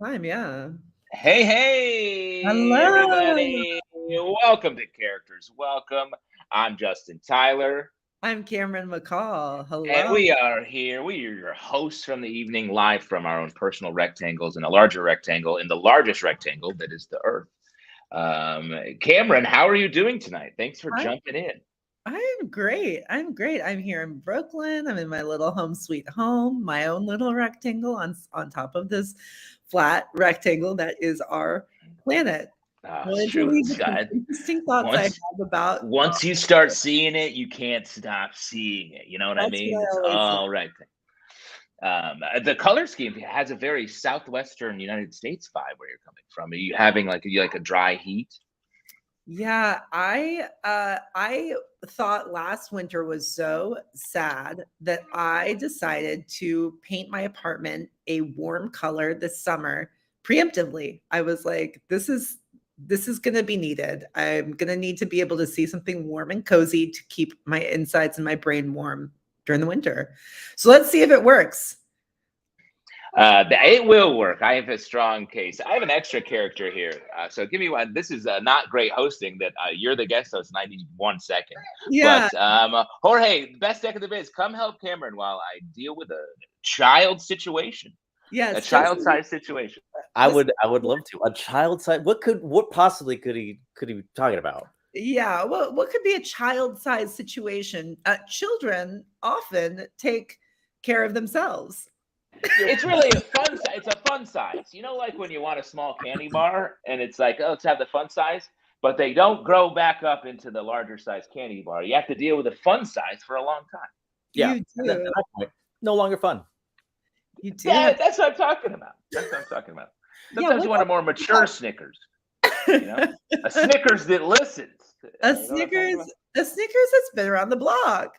time, yeah. Hey, Hello. everybody. Welcome to Characters Welcome. I'm Justin Tyler, I'm Cameron McCall. and Hello. we are here. We are your hosts from the evening, live from our own personal rectangles in a larger rectangle, in the largest rectangle that is the Earth. Cameron, how are you doing tonight? Thanks for I jumping in. I'm great. I'm great. I'm here in Brooklyn. I'm in my little home sweet home, my own little rectangle on top of this flat rectangle that is our planet. It's Wanted to true. leave with some interesting thoughts I have Once about once you start seeing it, you can't stop seeing it. You know what I that's mean? what I It's always say. all right. The color scheme has a very southwestern United States vibe where you're coming from. Are you having like a dry heat? Yeah, I thought last winter was so sad that I decided to paint my apartment a warm color this summer preemptively. I was like, this is going to be needed. I'm going to need to be able to see something warm and cozy to keep my insides and my brain warm during the winter. So let's see if it works. It will work. I have a strong case. I have an extra character here. So give me one. This is not great hosting that you're the guest host and I need 1 second. Yeah, But Jorge, best deck of the biz, come help Cameron while I deal with a child situation, a yes, child-sized situation. this I would love to. A child side. What possibly could he be talking about? Yeah, well, what could be a child-sized situation? Children often take care of themselves. It's really a fun. It's a fun size. You know, like when you want a small candy bar, and it's like, oh, let's have the fun size, but they don't grow back up into the larger size candy bar. You have to deal with the fun size for a long time. Yeah, You and then do. at that point, no longer fun. You do have That's what I'm talking about. That's what I'm talking about. yeah, Sometimes what you want a more mature Snickers. You know, about a Snickers that listens. a You know what I'm talking Snickers about? a Snickers that's been around the block.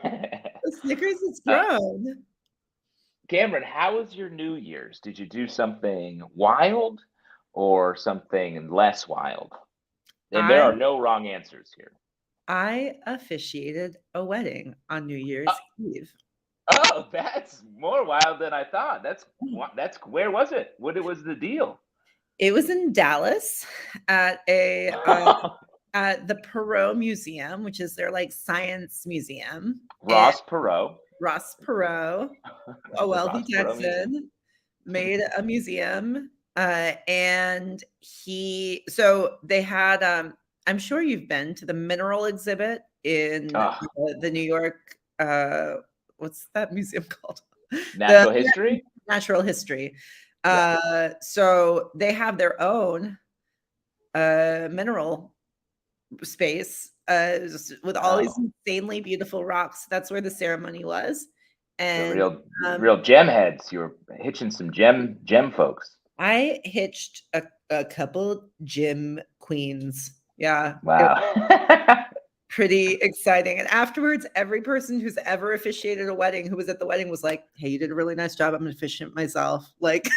A Snickers that's uh, grown. Cameron, how was your New Year's? Did you do something wild or something less wild? And there I are no wrong answers here. I officiated a wedding on New Uh, Year's Eve. oh, that's more wild than I thought. That's where was it? What was the deal? It was in Dallas at a at the Perot Museum, which is their like science museum. And Ross Perot, Ross Perot, a the wealthy Ross Perot Museum. Texan, made a museum. And so they had, I'm sure you've been to the mineral exhibit in Oh, the New York, what's that museum called? The natural history. Natural History. Yeah. So they have their own mineral space with all these Oh, insanely beautiful rocks. That's where the ceremony was. the And um, real gem heads. You were hitching some gem folks. I hitched a couple gym queens. Yeah, it was Wow. pretty exciting. And afterwards, every person who's ever officiated a wedding who was at the wedding was like, "Hey, you did a really nice job. I'm an officiant myself." Like,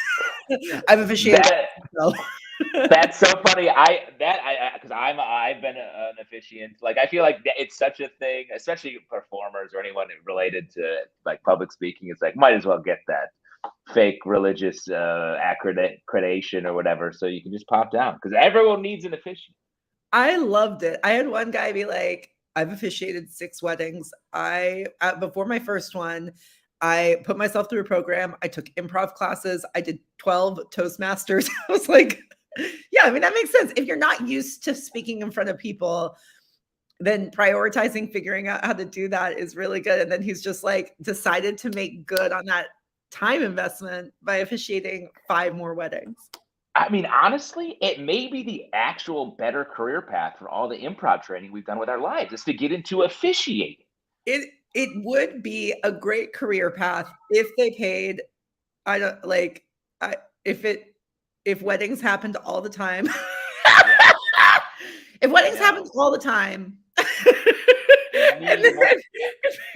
I've officiated that myself. That's so funny. Because I've been an officiant. Like I feel like it's such a thing, especially performers or anyone related to like public speaking. It's like might as well get that fake religious accreditation or whatever, so you can just pop down because everyone needs an officiant. I loved it. I had one guy be like, "I've officiated 6 weddings. Before my first one, I put myself through a program. I took improv classes. I did 12 Toastmasters." I was like, yeah, I mean, that makes sense. If you're not used to speaking in front of people, then prioritizing figuring out how to do that is really good. And then he's just like decided to make good on that time investment by officiating 5 more weddings. I mean, honestly, it may be the actual better career path for all the improv training we've done with our lives is to get into officiating. It would be a great career path if they paid. I don't like I if weddings happened all the time. Yeah, If I weddings happened know. all the time. We And need then more.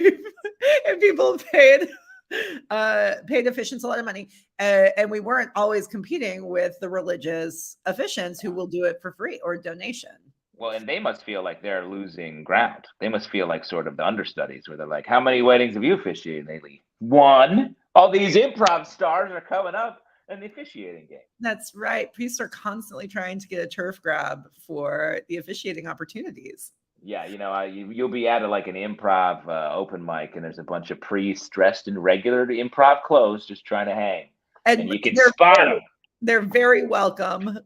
if people paid officiants a lot of money, and we weren't always competing with the religious officiants who will do it for free or donation. Well, and they must feel like they're losing ground. They must feel like sort of the understudies where they're like, how many weddings have you officiated lately? One. All these improv stars are coming up an officiating game. That's right. Priests are constantly trying to get a turf grab for the officiating opportunities. Yeah, you'll be at like an improv open mic, and there's a bunch of priests dressed in regular improv clothes just trying to hang, and you can spot them. They're very welcome.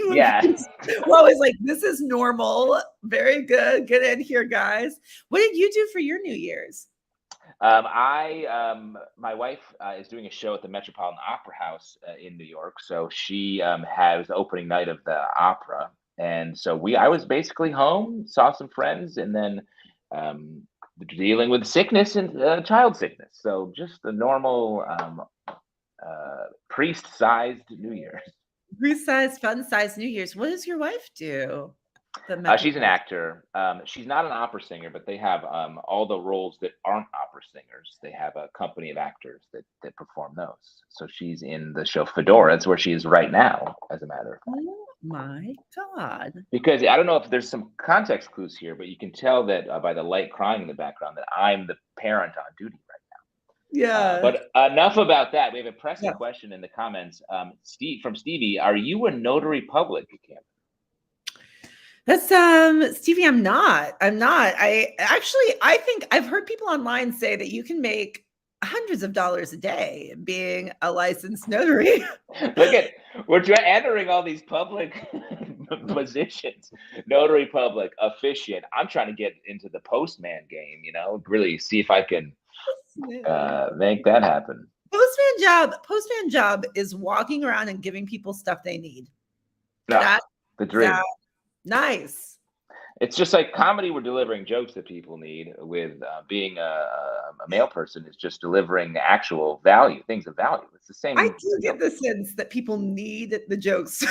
Yeah. We're always like, this is normal. Very good. Get in here, guys. What did you do for your New Year's? My wife is doing a show at the Metropolitan Opera House in New York. So she has the opening night of the opera. And so I was basically home, saw some friends, and then dealing with sickness and child sickness. So just the normal priest-sized New Year's. Priest-sized, fun-sized New Year's. What does your wife do? She's an actor. She's not an opera singer, but they have all the roles that aren't opera singers. They have a company of actors that perform those. So she's in the show Fedora. That's where she is right now, as a matter of fact. Oh my God. Because I don't know if there's some context clues here, but you can tell that by the light crying in the background that I'm the parent on duty right now. Yeah. But enough about that. We have a pressing question in the comments. From Stevie, are you a notary public, Kim? That's Stevie, I'm not. I think I've heard people online say that you can make hundreds of dollars a day being a licensed notary. We're entering all these public positions. Notary public, officiant. I'm trying to get into the postman game, really see if I can make that happen. Postman job is walking around and giving people stuff they need. That's the dream. Nice. It's just like comedy. We're delivering jokes that people need. With being a male person, is just delivering actual value, things of value. It's the same. I do get the sense that people need the jokes. In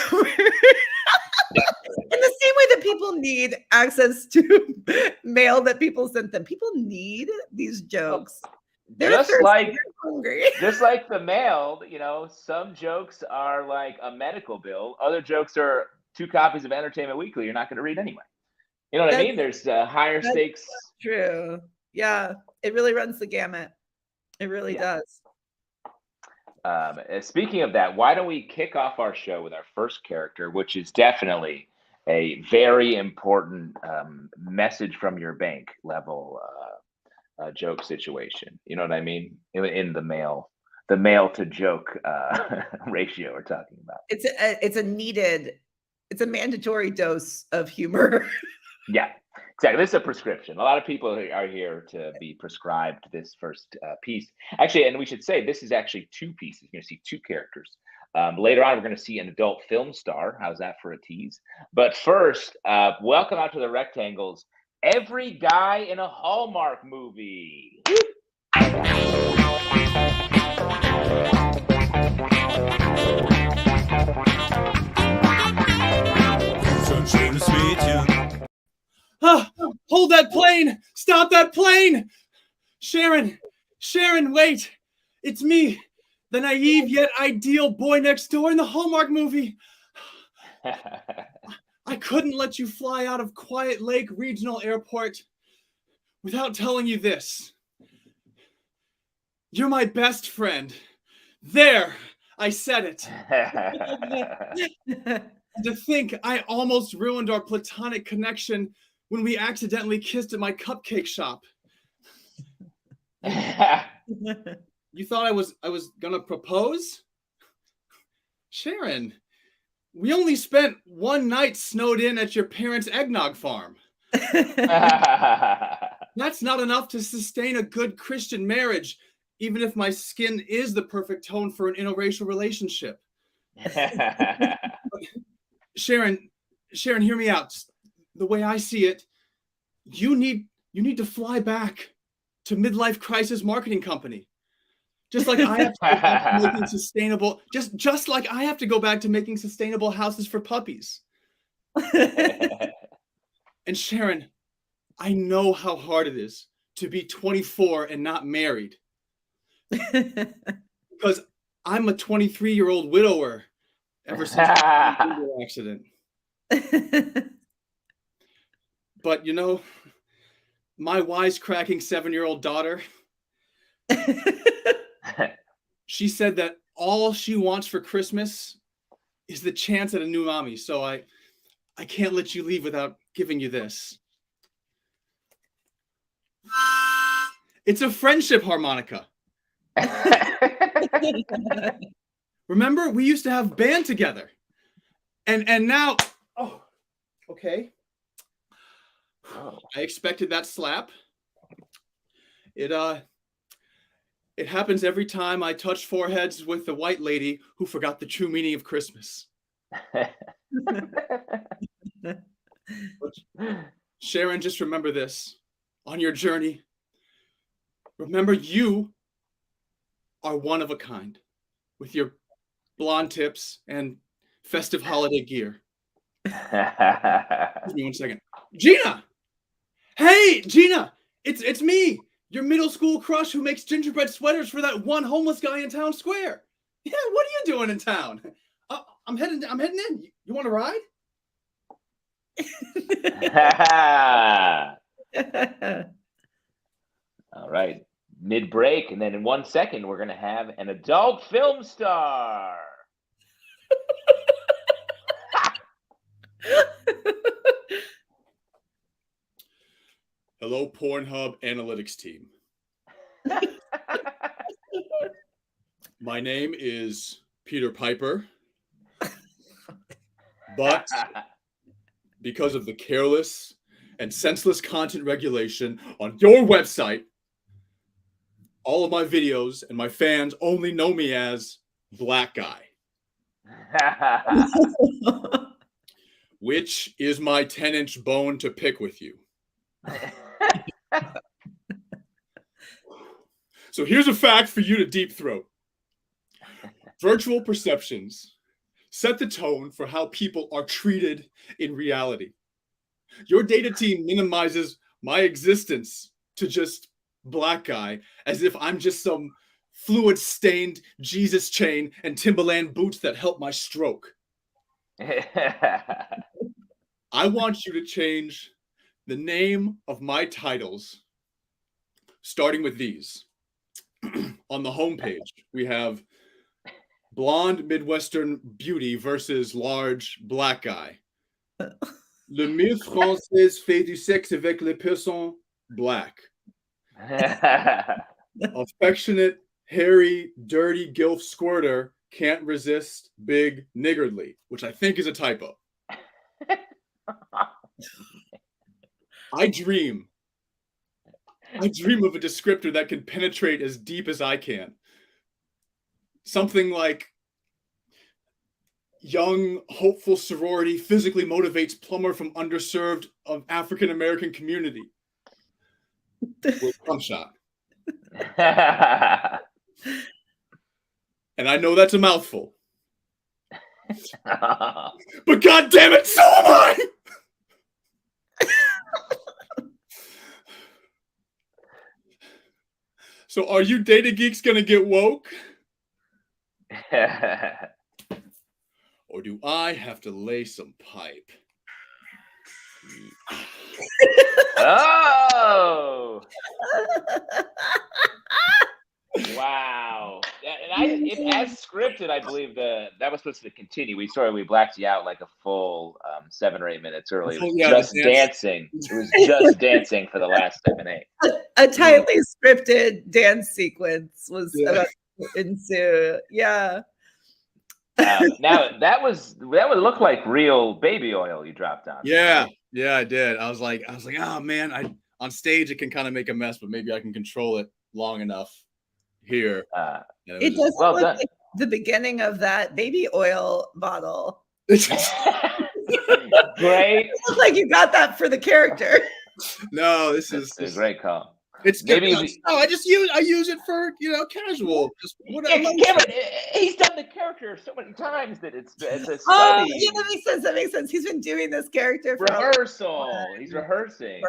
the same way that people need access to mail that people sent them. People need these jokes. Just like the mail, some jokes are like a medical bill. Other jokes are 2 copies of Entertainment Weekly you're not going to read anyway. You know what I mean? There's higher stakes. True. Yeah. It really runs the gamut. It really does. Speaking of that, why don't we kick off our show with our first character, which is definitely a very important message from your bank level joke situation. You know what I mean? In the mail to joke ratio we're talking about. It's a mandatory dose of humor. Yeah, exactly. This is a prescription. A lot of people are here to be prescribed this first piece. Actually, and we should say this is actually 2 pieces. You're going to see 2 characters. Later on, we're going to see an adult film star. How's that for a tease? But first, welcome out to the Rectangles. Every guy in a Hallmark movie. Hold that plane! Stop that plane! Sharon, wait! It's me, the naive yet ideal boy next door in the Hallmark movie. I couldn't let you fly out of Quiet Lake Regional Airport without telling you this. You're my best friend. There, I said it. To think I almost ruined our platonic connection when we accidentally kissed at my cupcake shop. You thought I was gonna propose? Sharon, we only spent 1 night snowed in at your parents' eggnog farm. That's not enough to sustain a good Christian marriage, even if my skin is the perfect tone for an interracial relationship. Sharon, hear me out. The way I see it, you need to fly back to Midlife Crisis Marketing Company. Just like I have to go back to making sustainable, just like I have to go back to making sustainable houses for puppies. And Sharon, I know how hard it is to be 24 and not married. Because I'm a 23-year-old widower ever since the accident. But my wisecracking 7-year-old daughter, she said that all she wants for Christmas is the chance at a new mommy. So I can't let you leave without giving you this. It's a friendship harmonica. Remember, we used to have band together. And now, oh, okay. Oh. I expected that slap. It happens every time I touch foreheads with the white lady who forgot the true meaning of Christmas. Sharon, just remember this. On your journey, remember you are one of a kind with your blonde tips and festive holiday gear. Give me 1 second. Gina! Hey, Gina! It's me, your middle school crush who makes gingerbread sweaters for that one homeless guy in town square. Yeah, what are you doing in town? I'm heading in. You want to ride? All right. Mid-break, and then in 1 second, we're going to have an adult film star. Hello, Pornhub analytics team. My name is Peter Piper, but because of the careless and senseless content regulation on your website, all of my videos and my fans only know me as Black Guy, which is my 10-inch bone to pick with you. So here's a fact for you to deep throat. Virtual perceptions set the tone for how people are treated in reality. Your data team minimizes my existence to just Black Guy as if I'm just some fluid-stained Jesus chain and Timberland boots that help my stroke. I want you to change the name of my titles, starting with these. On the homepage, we have Blonde Midwestern Beauty versus Large Black Guy. Le mieux français fait du sexe avec les personnes black. Affectionate, hairy, dirty gilf squirter can't resist big niggardly, which I think is a typo. I dream of a descriptor that can penetrate as deep as I can. Something like young, hopeful sorority physically motivates plumber from underserved of African American community. With cum shot. And I know that's a mouthful. But God damn it, so am I! So are you data geeks gonna get woke? Or do I have to lay some pipe? Oh! Wow. As scripted, I believe that was supposed to continue. We blacked you out like a full 7 or 8 minutes early. It was just dancing. It was just dancing for the last 7, 8. A tightly scripted dance sequence was about to ensue. Yeah. Now that would look like real baby oil you dropped on. Yeah, yeah, I did. I was like, oh man, on stage it can kind of make a mess, but maybe I can control it long enough here. It does look like the beginning of that baby oil bottle. Great. It looks like you got that for the character. No, this is a great call. It's maybe I use it for casual. Just whatever. Cameron, he's done the character so many times that it's a study. Oh, yeah, that makes sense. He's been doing this character for rehearsal. He's rehearsing.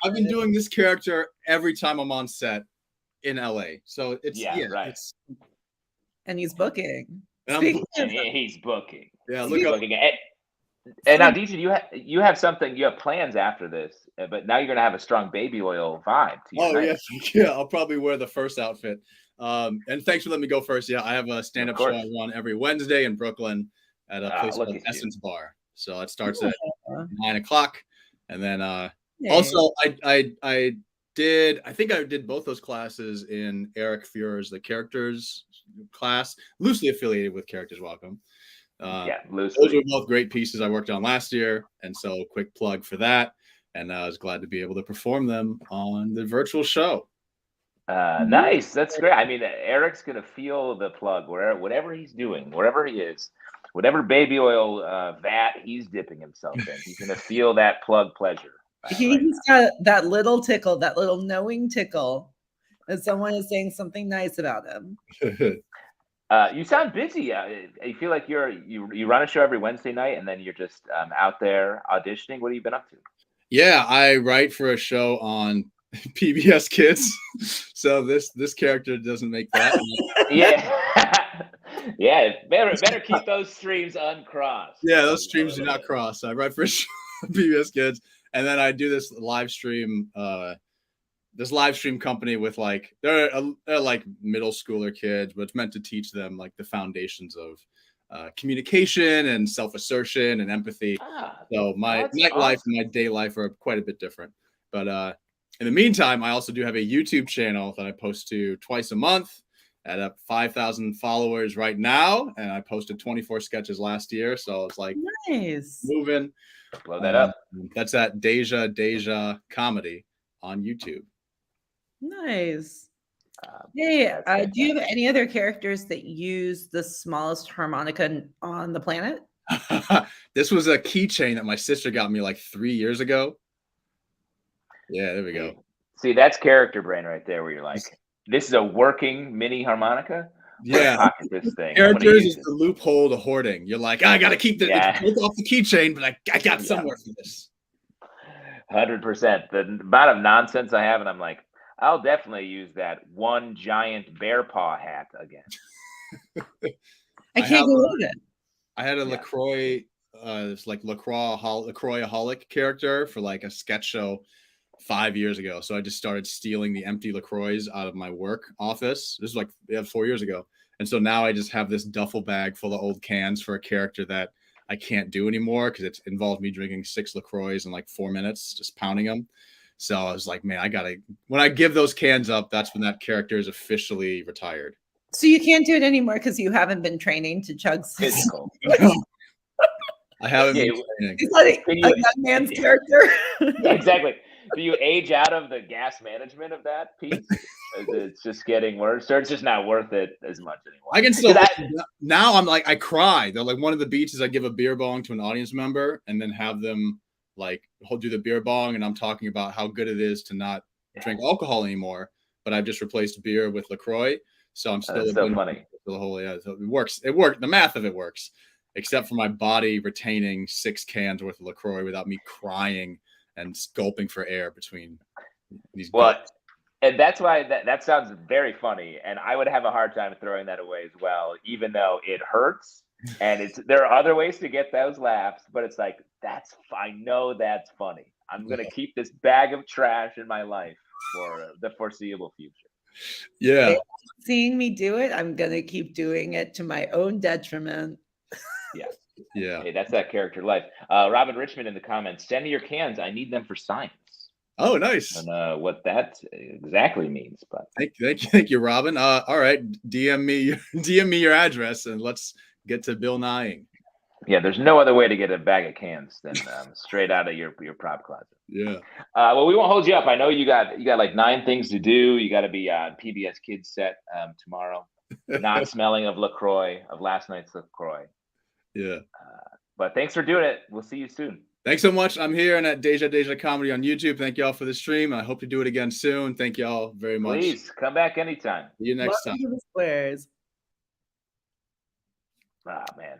I've been doing this character every time I'm on set in LA. So it's right. And he's booking. He's booking. Yeah, look up. And now, DJ, you have something. You have plans after this, but now you're gonna have a strong baby oil vibe. Oh yeah. I'll probably wear the first outfit And thanks for letting me go first. Yeah, I have a stand-up show I run every Wednesday in Brooklyn at a place called Essence Bar. So it starts at 9:00, and then also I think I did both those classes in Eric Feurer's The Characters class, loosely affiliated with Characters Welcome. Loosely. Those were both great pieces I worked on last year, and so quick plug for that. And I was glad to be able to perform them on the virtual show. Nice. That's great. I mean, Eric's going to feel the plug whatever he's doing, wherever he is, whatever baby oil vat he's dipping himself in. He's going to feel that plug pleasure. He's got that little tickle, that little knowing tickle that someone is saying something nice about him. You sound busy. I feel like you run a show every Wednesday night, and then you're just out there auditioning. What have you been up to? Yeah, I write for a show on PBS Kids, so this character doesn't make that. Yeah, better keep those streams uncrossed. Yeah, those streams do not cross. I write for a show on PBS Kids, and then I do this live stream. This live stream company with like they're like middle schooler kids, but it's meant to teach them like the foundations of communication and self-assertion and empathy. So my night life and my day life are quite a bit different. But in the meantime, I also do have a YouTube channel that I post to twice a month at up 5,000 followers right now. And I posted 24 sketches last year. So it's like moving. Blow that up. That's at Deja Comedy on YouTube. Nice. Hey, do you have any other characters that use the smallest harmonica on the planet? This was a keychain that my sister got me like 3 years ago. Yeah, there we go. See, that's character brain right there, where you're like, this is a working mini harmonica. Yeah, pocket this thing. Characters is the loophole to hoarding. You're like, I gotta keep the off the keychain, but I got somewhere for this. 100%. The amount of nonsense I have, and I'm like, I'll definitely use that one giant bear paw hat again. I can't believe it. I had a LaCroix, it's like LaCroix-aholic character for like a sketch show 5 years ago. So I just started stealing the empty LaCroix out of my work office. This is like 4 years ago. And so now I just have this duffel bag full of old cans for a character that I can't do anymore because it's involved me drinking 6 LaCroix in like 4 minutes, just pounding them. So I was like, man, when I give those cans up, that's when that character is officially retired. So you can't do it anymore because you haven't been training to chug physical. I haven't been training. Is that a young man's character? Yeah, exactly. Do you age out of the gas management of that piece? It's just getting worse, or it's just not worth it as much anymore? I can still now. I'm like, I cry. They're like one of the beats is I give a beer bong to an audience member and then have them like do the beer bong, and I'm talking about how good it is to not drink alcohol anymore. But I've just replaced beer with LaCroix, so I'm still so funny. The whole so it works. It worked. The math of it works, except for my body retaining 6 cans worth of LaCroix without me crying and gulping for air between these. And that's why that sounds very funny, and I would have a hard time throwing that away as well, even though it hurts. And there are other ways to get those laughs, but it's like, I know that's funny. I'm going to keep this bag of trash in my life for the foreseeable future. Yeah. Seeing me do it, I'm going to keep doing it to my own detriment. Yeah. Yeah. Hey, that's that character life. Robin Richmond in the comments, send me your cans. I need them for science. Oh, nice. I don't know what that exactly means, but thank you, Robin. All right. DM me your address and let's get to Bill Nyeing. Yeah, there's no other way to get a bag of cans than straight out of your prop closet. Yeah. Well, we won't hold you up. I know you got like 9 things to do. You got to be on PBS Kids set tomorrow. Not smelling of LaCroix, of last night's LaCroix. Yeah. But thanks for doing it. We'll see you soon. Thanks so much. I'm here and at Deja Comedy on YouTube. Thank y'all for the stream. I hope to do it again soon. Thank y'all very much. Please come back anytime. See you next time. Squares. Man,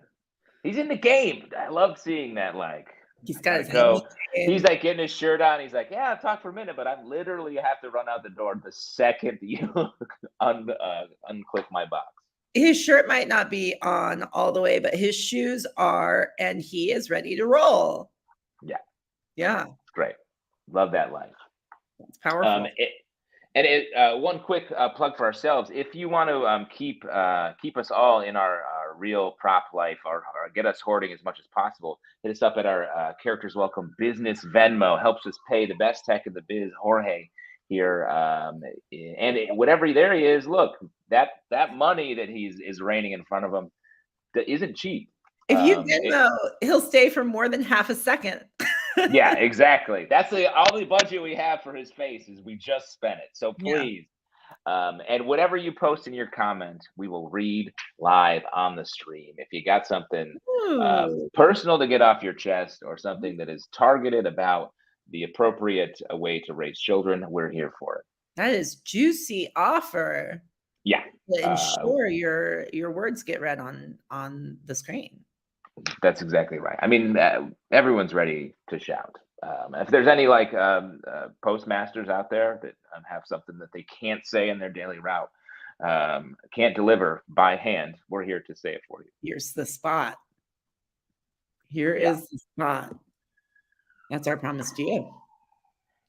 he's in the game. I love seeing that. Like, he's got his he's like getting his shirt on. He's like, yeah, I'll talk for a minute, but I literally have to run out the door the second you unclick my box. His shirt might not be on all the way, but his shoes are, and he is ready to roll. Yeah. Yeah. Great. Love that life. It's powerful. And one quick plug for ourselves: if you want to keep us all in our real prop life, or get us hoarding as much as possible, hit us up at our Characters Welcome Business Venmo. Helps us pay the best tech in the biz, Jorge here, and whatever there he is. Look, that money that is raining in front of him that isn't cheap. If you Venmo, he'll stay for more than half a second. Yeah, exactly. That's the only budget we have for his face is we just spent it. So please, and whatever you post in your comment, we will read live on the stream. If you got something personal to get off your chest, or something that is targeted about the appropriate way to raise children, we're here for it. That is juicy offer. Yeah. To ensure your words get read on the screen. That's exactly right. I mean, everyone's ready to shout. If there's any postmasters out there that have something that they can't say in their daily route, can't deliver by hand, we're here to say it for you. Here's the spot. Here is the spot. That's our promise to you.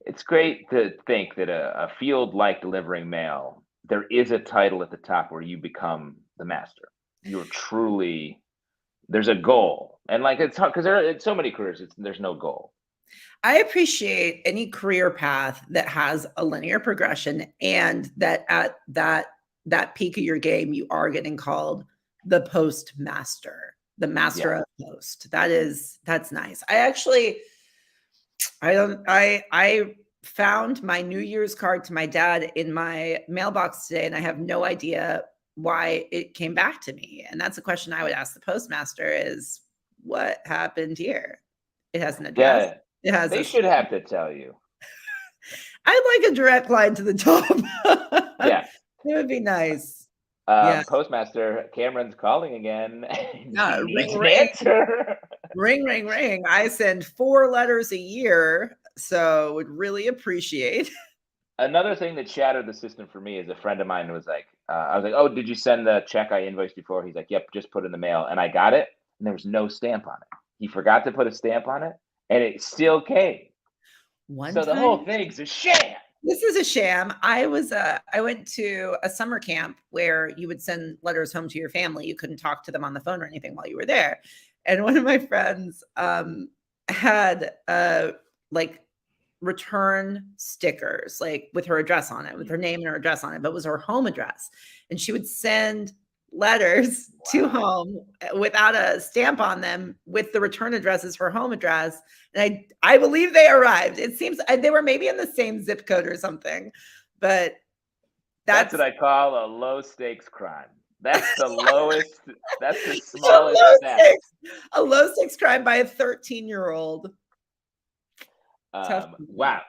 It's great to think that a field like delivering mail, there is a title at the top where you become the master. You're truly... There's a goal, and it's hard because it's so many careers. There's no goal. I appreciate any career path that has a linear progression, and that at that peak of your game, you are getting called the postmaster, the master of post. That's nice. I found my New Year's card to my dad in my mailbox today, and I have no idea why it came back to me. And that's a question I would ask the postmaster is, what happened here? It has an address. Yeah, it has. They should have to tell you. I'd like a direct line to the top. Yeah. It would be nice. Postmaster, Cameron's calling again. Ring, ring. Ring. I send 4 letters a year, so would really appreciate. Another thing that shattered the system for me is a friend of mine was like, I was like, oh, did you send the check I invoiced you for? He's like, yep, just put it in the mail. And I got it, and there was no stamp on it. He forgot to put a stamp on it, and it still came. The whole thing's a sham. This is a sham. I went to a summer camp where you would send letters home to your family. You couldn't talk to them on the phone or anything while you were there. And one of my friends had return stickers, with her address on it, with her name and her address on it, but it was her home address. And she would send letters to home without a stamp on them, with the return address as her home address. And I believe they arrived. It seems they were maybe in the same zip code or something, but that's what I call a low stakes crime. That's the lowest. That's the smallest step. A low stakes crime by a 13-year-old. Wow.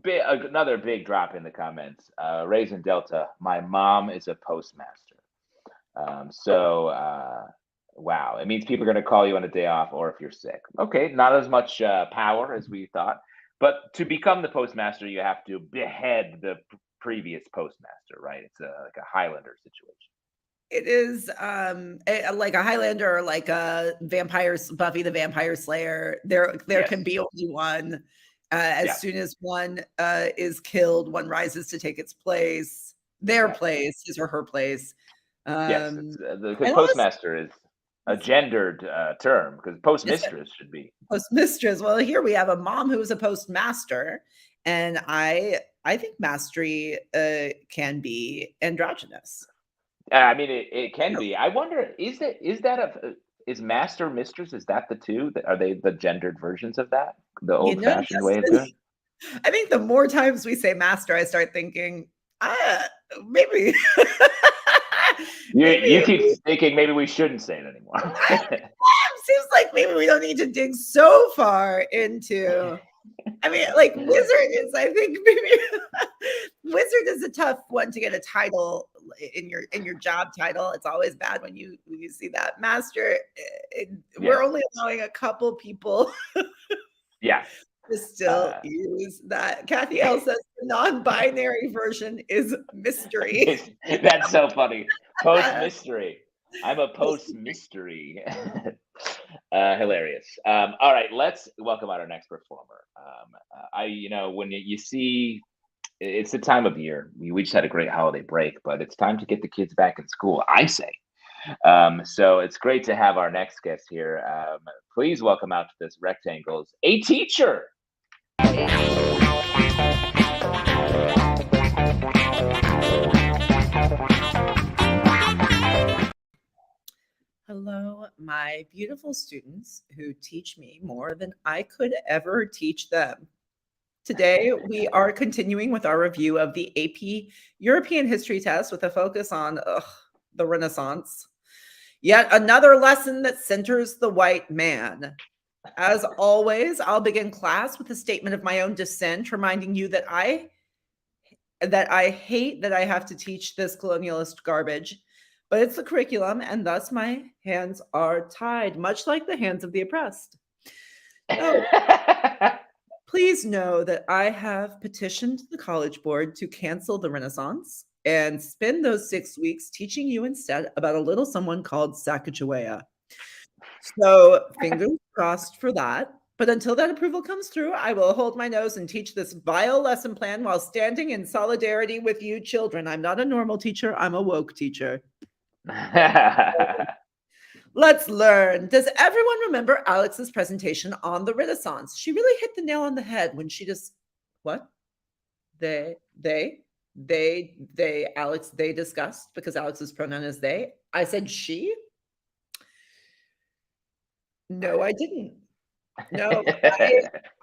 Another big drop in the comments. Raisin Delta, my mom is a postmaster. Wow. It means people are going to call you on a day off, or if you're sick. Okay, not as much power as we thought. But to become the postmaster, you have to behead the previous postmaster, right? It's like a Highlander situation. It is like a Highlander, or like a Buffy the Vampire Slayer. There can be only one. As soon as one is killed, one rises to take its place. Their place, his or her place. The postmaster is a gendered term, because postmistress should be. Postmistress. Well, here we have a mom who is a postmaster, and I think mastery can be androgynous. I mean, it can be. I wonder, is master mistress, is that the two? Are they the gendered versions of that? The old-fashioned way of doing it? I think the more times we say master, I start thinking, maybe. You keep thinking maybe we shouldn't say it anymore. Seems like maybe we don't need to dig so far into. I mean, wizard is. I think maybe wizard is a tough one to get a title in your job title. It's always bad when you see that. Master. We're only allowing a couple people. To still use that. Kathy L says the non-binary version is mystery. That's so funny. Post mystery. I'm a post mystery. Hilarious. All right, let's welcome out our next performer. When you see it's the time of year. We just had a great holiday break, but it's time to get the kids back in school, I say. So it's great to have our next guest here. Please welcome out to this Rectangles, a teacher. Hello, my beautiful students who teach me more than I could ever teach them. Today, we are continuing with our review of the AP European History test with a focus on the Renaissance. Yet another lesson that centers the white man. As always, I'll begin class with a statement of my own dissent, reminding you that I hate that I have to teach this colonialist garbage, but it's the curriculum, and thus my hands are tied, much like the hands of the oppressed. So, please know that I have petitioned the College Board to cancel the Renaissance and spend those 6 weeks teaching you instead about a little someone called Sacagawea. So fingers crossed for that. But until that approval comes through, I will hold my nose and teach this vile lesson plan while standing in solidarity with you children. I'm not a normal teacher. I'm a woke teacher. Let's learn. Does everyone remember Alex's presentation on the Renaissance? She really hit the nail on the head when she just, what? Alex, they discussed, because Alex's pronoun is they. I said she. No, I didn't. No,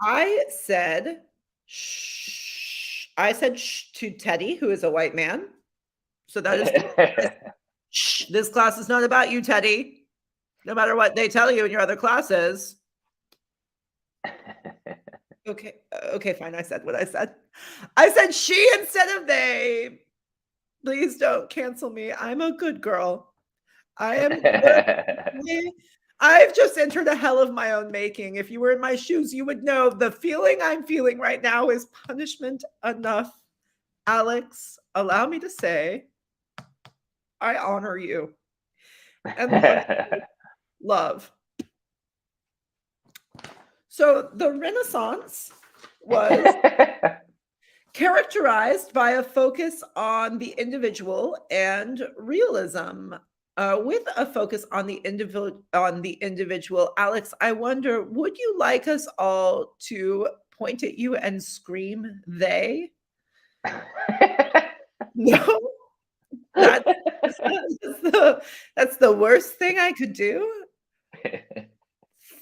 I said shh. I said shh to Teddy, who is a white man. So that is shh. This class is not about you, Teddy. No matter what they tell you in your other classes. Okay, fine. I said what I said. I said she instead of they. Please don't cancel me. I'm a good girl. I am good. I've just entered a hell of my own making. If you were in my shoes, you would know the feeling I'm feeling right now is punishment enough. Alex, allow me to say, I honor you and love. So the Renaissance was characterized by a focus on the individual and realism. With a focus on the individual, Alex, I wonder, would you like us all to point at you and scream they? No, that's the worst thing I could do.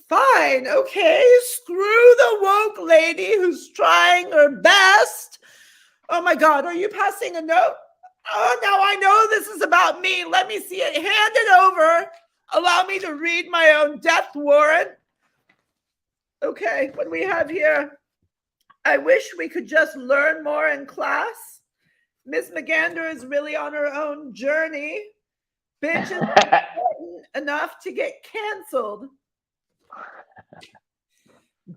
Fine, okay, screw the woke lady who's trying her best. Oh my God, are you passing a note? Oh, now I know this is about me. Let me see it. Hand it over. Allow me to read my own death warrant. Okay, what do we have here? I wish we could just learn more in class. Miss McGander is really on her own journey. Bitch is important enough to get canceled.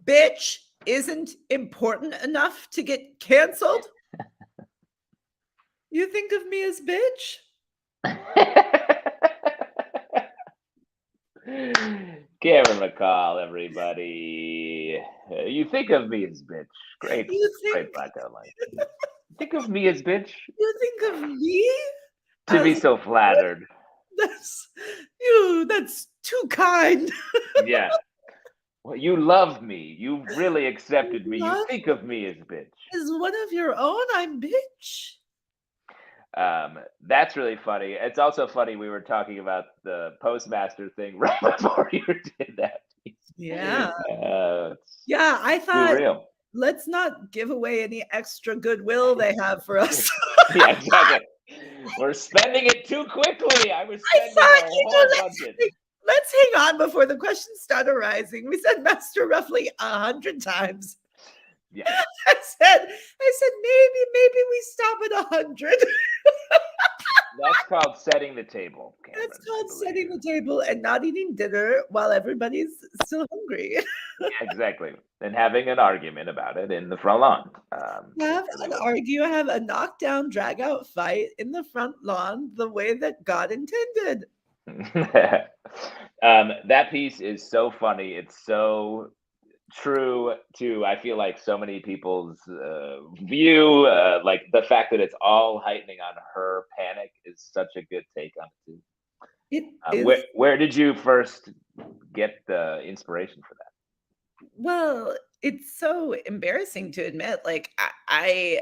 Bitch isn't important enough to get canceled? You think of me as bitch? Karen McCall, everybody. You think of me as bitch. Great blackout line. Think of me as bitch. You think of me? To be so flattered. That's too kind. Yeah. Well, you love me. You really accepted me. You think of me as bitch. As one of your own, I'm bitch. That's really funny. It's also funny we were talking about the postmaster thing right before you did that piece. Yeah. Yeah, I thought let's not give away any extra goodwill they have for us. Yeah, exactly. We're spending it too quickly. I was spending a whole budget. Let's hang on before the questions start arising. We said master roughly 100 times. Yeah. I said maybe we stop at 100. That's called setting the table, Cameron. That's called setting the table and not eating dinner while everybody's still hungry. Yeah, exactly. And having an argument about it in the front lawn. Have a knockdown, drag out fight in the front lawn the way that God intended. That piece is so funny. It's so true to, I feel like, so many people's view. Like the fact that it's all heightening on her panic is such a good take on it too. It is. Where did you first get the inspiration for that? Well, it's so embarrassing to admit. Like I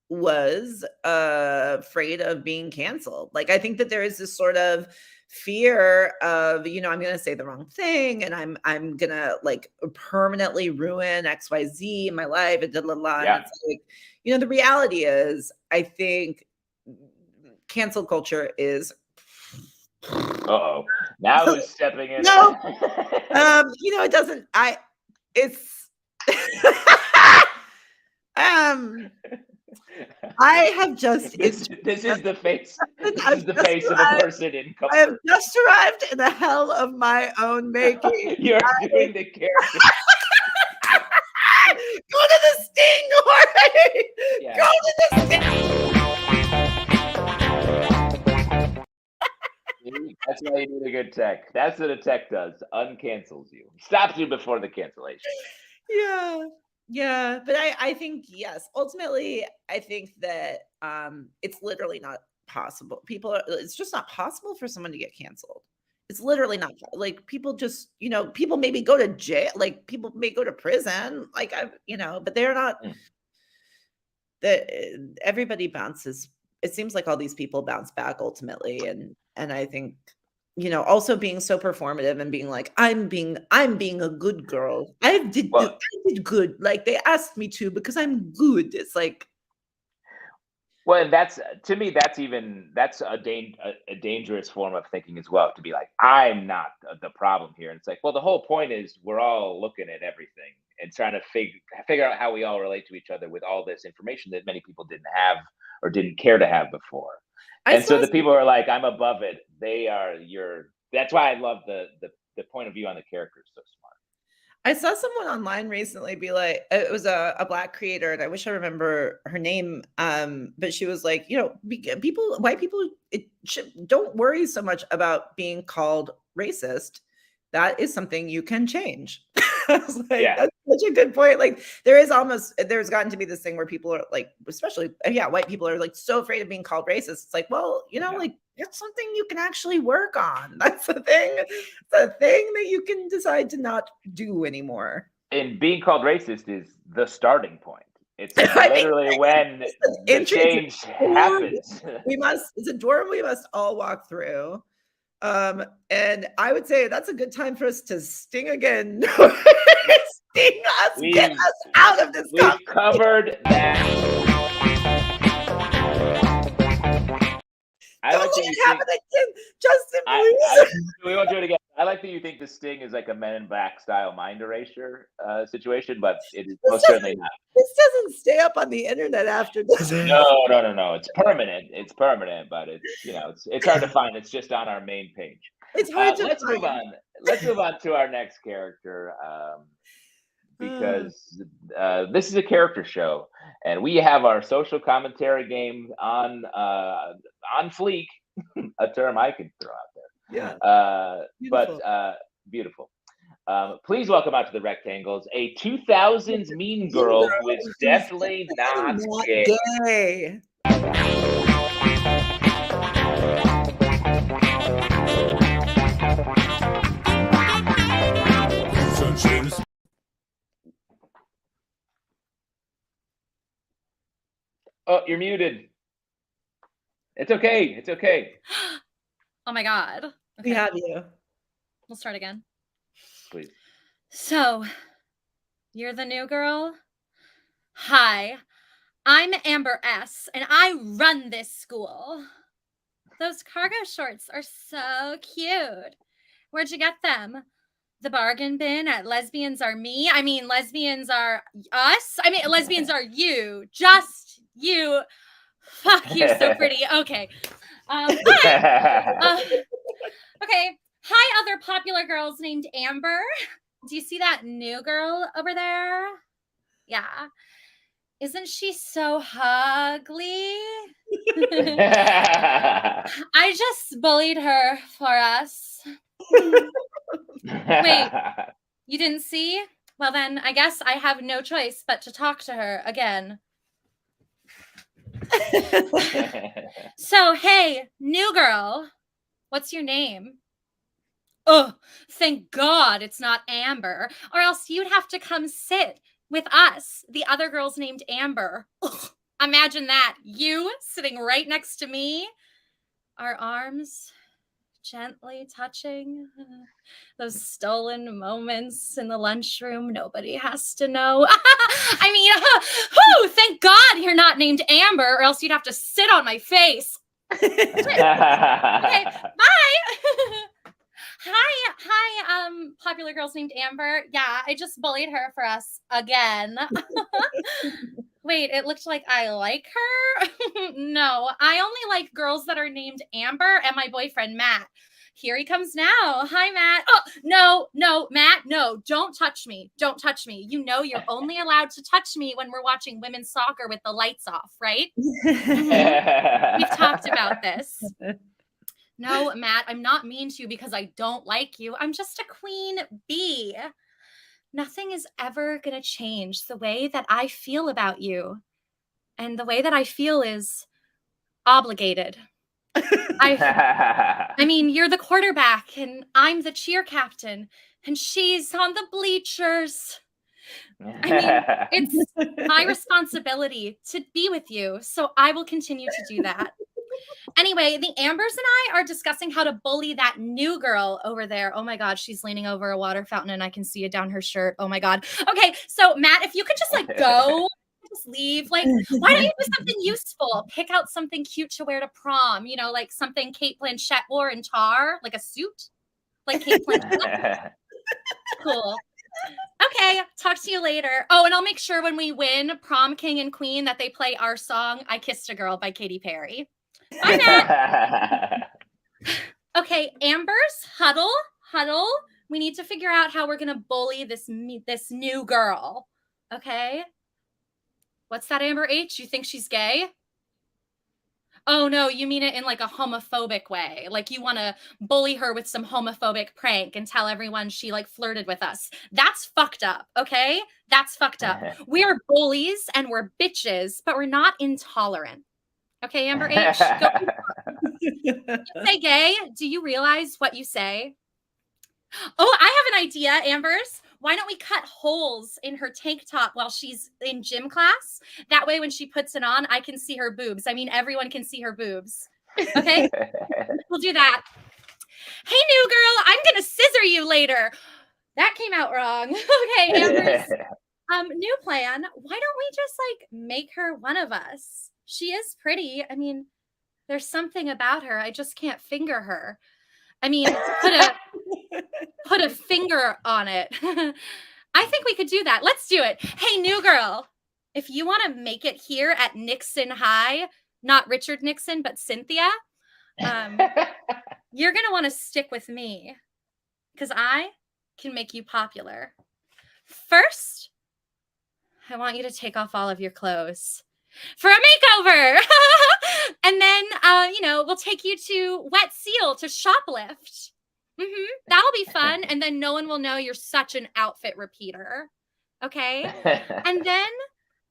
was afraid of being canceled. Like I think that there is this sort of fear of, I'm going to say the wrong thing, and I'm going to like permanently ruin XYZ in my life, and blah, blah, blah. Yeah. And it's like, the reality is, I think cancel culture is. Uh-oh. Now who's stepping in? No. It doesn't. It's. I have just. This is the face. This is the just face of a person in I have comfort. just arrived in a hell of my own making. You're doing the character. Go to the sting, Jorge! Yeah. Go to the sting! That's why you need a good tech. That's what a tech does. Uncancels you. Stops you before the cancellation. Yeah. But I think, yes, ultimately, I think that it's literally not possible. It's just not possible for someone to get canceled. It's literally not, like, people just, people maybe go to jail, like people may go to prison, like but they're not. That everybody bounces. It seems like all these people bounce back ultimately, and I think, also being so performative and being like, I'm being a good girl. I did good. Like they asked me to because I'm good. It's like, well, that's, to me, that's a dangerous form of thinking as well, to be like, I'm not the problem here. And it's like, well, the whole point is we're all looking at everything and trying to figure out how we all relate to each other with all this information that many people didn't have or didn't care to have before. And so the people are like, I'm above it. That's why I love the point of view on the character is so smart. I saw someone online recently be like, it was a Black creator, and I wish I remember her name. But she was like, white people, don't worry so much about being called racist. That is something you can change. I was like, That's such a good point. Like there's gotten to be this thing where people are like, especially, white people are like so afraid of being called racist. It's like, well, like it's something you can actually work on. That's the thing. It's a thing that you can decide to not do anymore. And being called racist is the starting point. It's literally when the change happens. It's a door we must all walk through. And I would say that's a good time for us to sting again. Sting us, get us out of this. We've covered that. I like that you think, Justin, please. We won't do it again. I like that you think the sting is like a Men in Black style mind erasure situation, but it is most certainly not. This doesn't stay up on the internet after this. No. It's permanent. It's permanent, but it's hard to find. It's just on our main page. It's hard to Let's move on. Let's move on to our next character, because this is a character show, and we have our social commentary game on fleek, a term I could throw out there. Yeah. Beautiful. Please welcome out to the Rectangles a 2000s mean girl who is definitely not gay. Oh, you're muted. It's okay. Oh my God. Okay. We have you. We'll start again. Please. So, you're the new girl? Hi, I'm Amber S., and I run this school. Those cargo shorts are so cute. Where'd you get them? The bargain bin at Lesbians Are Me? I mean, lesbians are us? I mean, lesbians are you. Just you. Fuck, you're so pretty. Okay. Hi. Okay. Hi, other popular girls named Amber. Do you see that new girl over there? Yeah. Isn't she so ugly? I just bullied her for us. Wait, you didn't see? Well, then I guess I have no choice but to talk to her again. So, hey, new girl, what's your name? Oh, thank God it's not Amber, or else you'd have to come sit with us. The other girl's named Amber. Ugh, imagine that. You sitting right next to me, our arms gently touching, those stolen moments in the lunchroom. Nobody has to know. I mean, whew, thank God you're not named Amber, or else you'd have to sit on my face. Okay, bye. Hi, popular girls named Amber. Yeah, I just bullied her for us again. Wait, it looked like I like her? No, I only like girls that are named Amber and my boyfriend, Matt. Here he comes now. Hi, Matt. Oh, no, Matt, no, don't touch me. Don't touch me. You know you're only allowed to touch me when we're watching women's soccer with the lights off, right? We've talked about this. No, Matt, I'm not mean to you because I don't like you. I'm just a queen bee. Nothing is ever going to change the way that I feel about you. And the way that I feel is obligated. I mean, you're the quarterback and I'm the cheer captain and she's on the bleachers. I mean, it's my responsibility to be with you, so I will continue to do that. Anyway, the Ambers and I are discussing how to bully that new girl over there. Oh my God, she's leaning over a water fountain and I can see it down her shirt. Oh my God. Okay, so Matt, if you could just like go, just leave. Like, why don't you do something useful? Pick out something cute to wear to prom. You know, like something Kate Blanchett wore in Tar, like a suit, like Kate Blanchett. Cool. Okay, talk to you later. Oh, and I'll make sure when we win Prom King and Queen that they play our song "I Kissed a Girl" by Katy Perry. Bye, Matt. Okay, Ambers, huddle. We need to figure out how we're gonna bully this new girl. Okay. What's that, Amber H? You think she's gay? Oh no, you mean it in like a homophobic way. Like you want to bully her with some homophobic prank and tell everyone she like flirted with us. That's fucked up, okay? That's fucked up. We're bullies and we're bitches, but we're not intolerant. Okay, Amber H, go. You say gay. Do you realize what you say? Oh, I have an idea, Ambers. Why don't we cut holes in her tank top while she's in gym class? That way, when she puts it on, I can see her boobs. I mean, everyone can see her boobs. Okay? We'll do that. Hey, new girl, I'm going to scissor you later. That came out wrong. Okay, Ambers. New plan. Why don't we just, like, make her one of us? She is pretty. I mean, there's something about her. I just can't finger her. I mean, put a finger on it. I think we could do that. Let's do it. Hey, new girl, if you want to make it here at Nixon High, not Richard Nixon, but Cynthia, you're going to want to stick with me because I can make you popular. First, I want you to take off all of your clothes for a makeover. And then, we'll take you to Wet Seal to shoplift. That'll be fun. And then no one will know you're such an outfit repeater. Okay. And then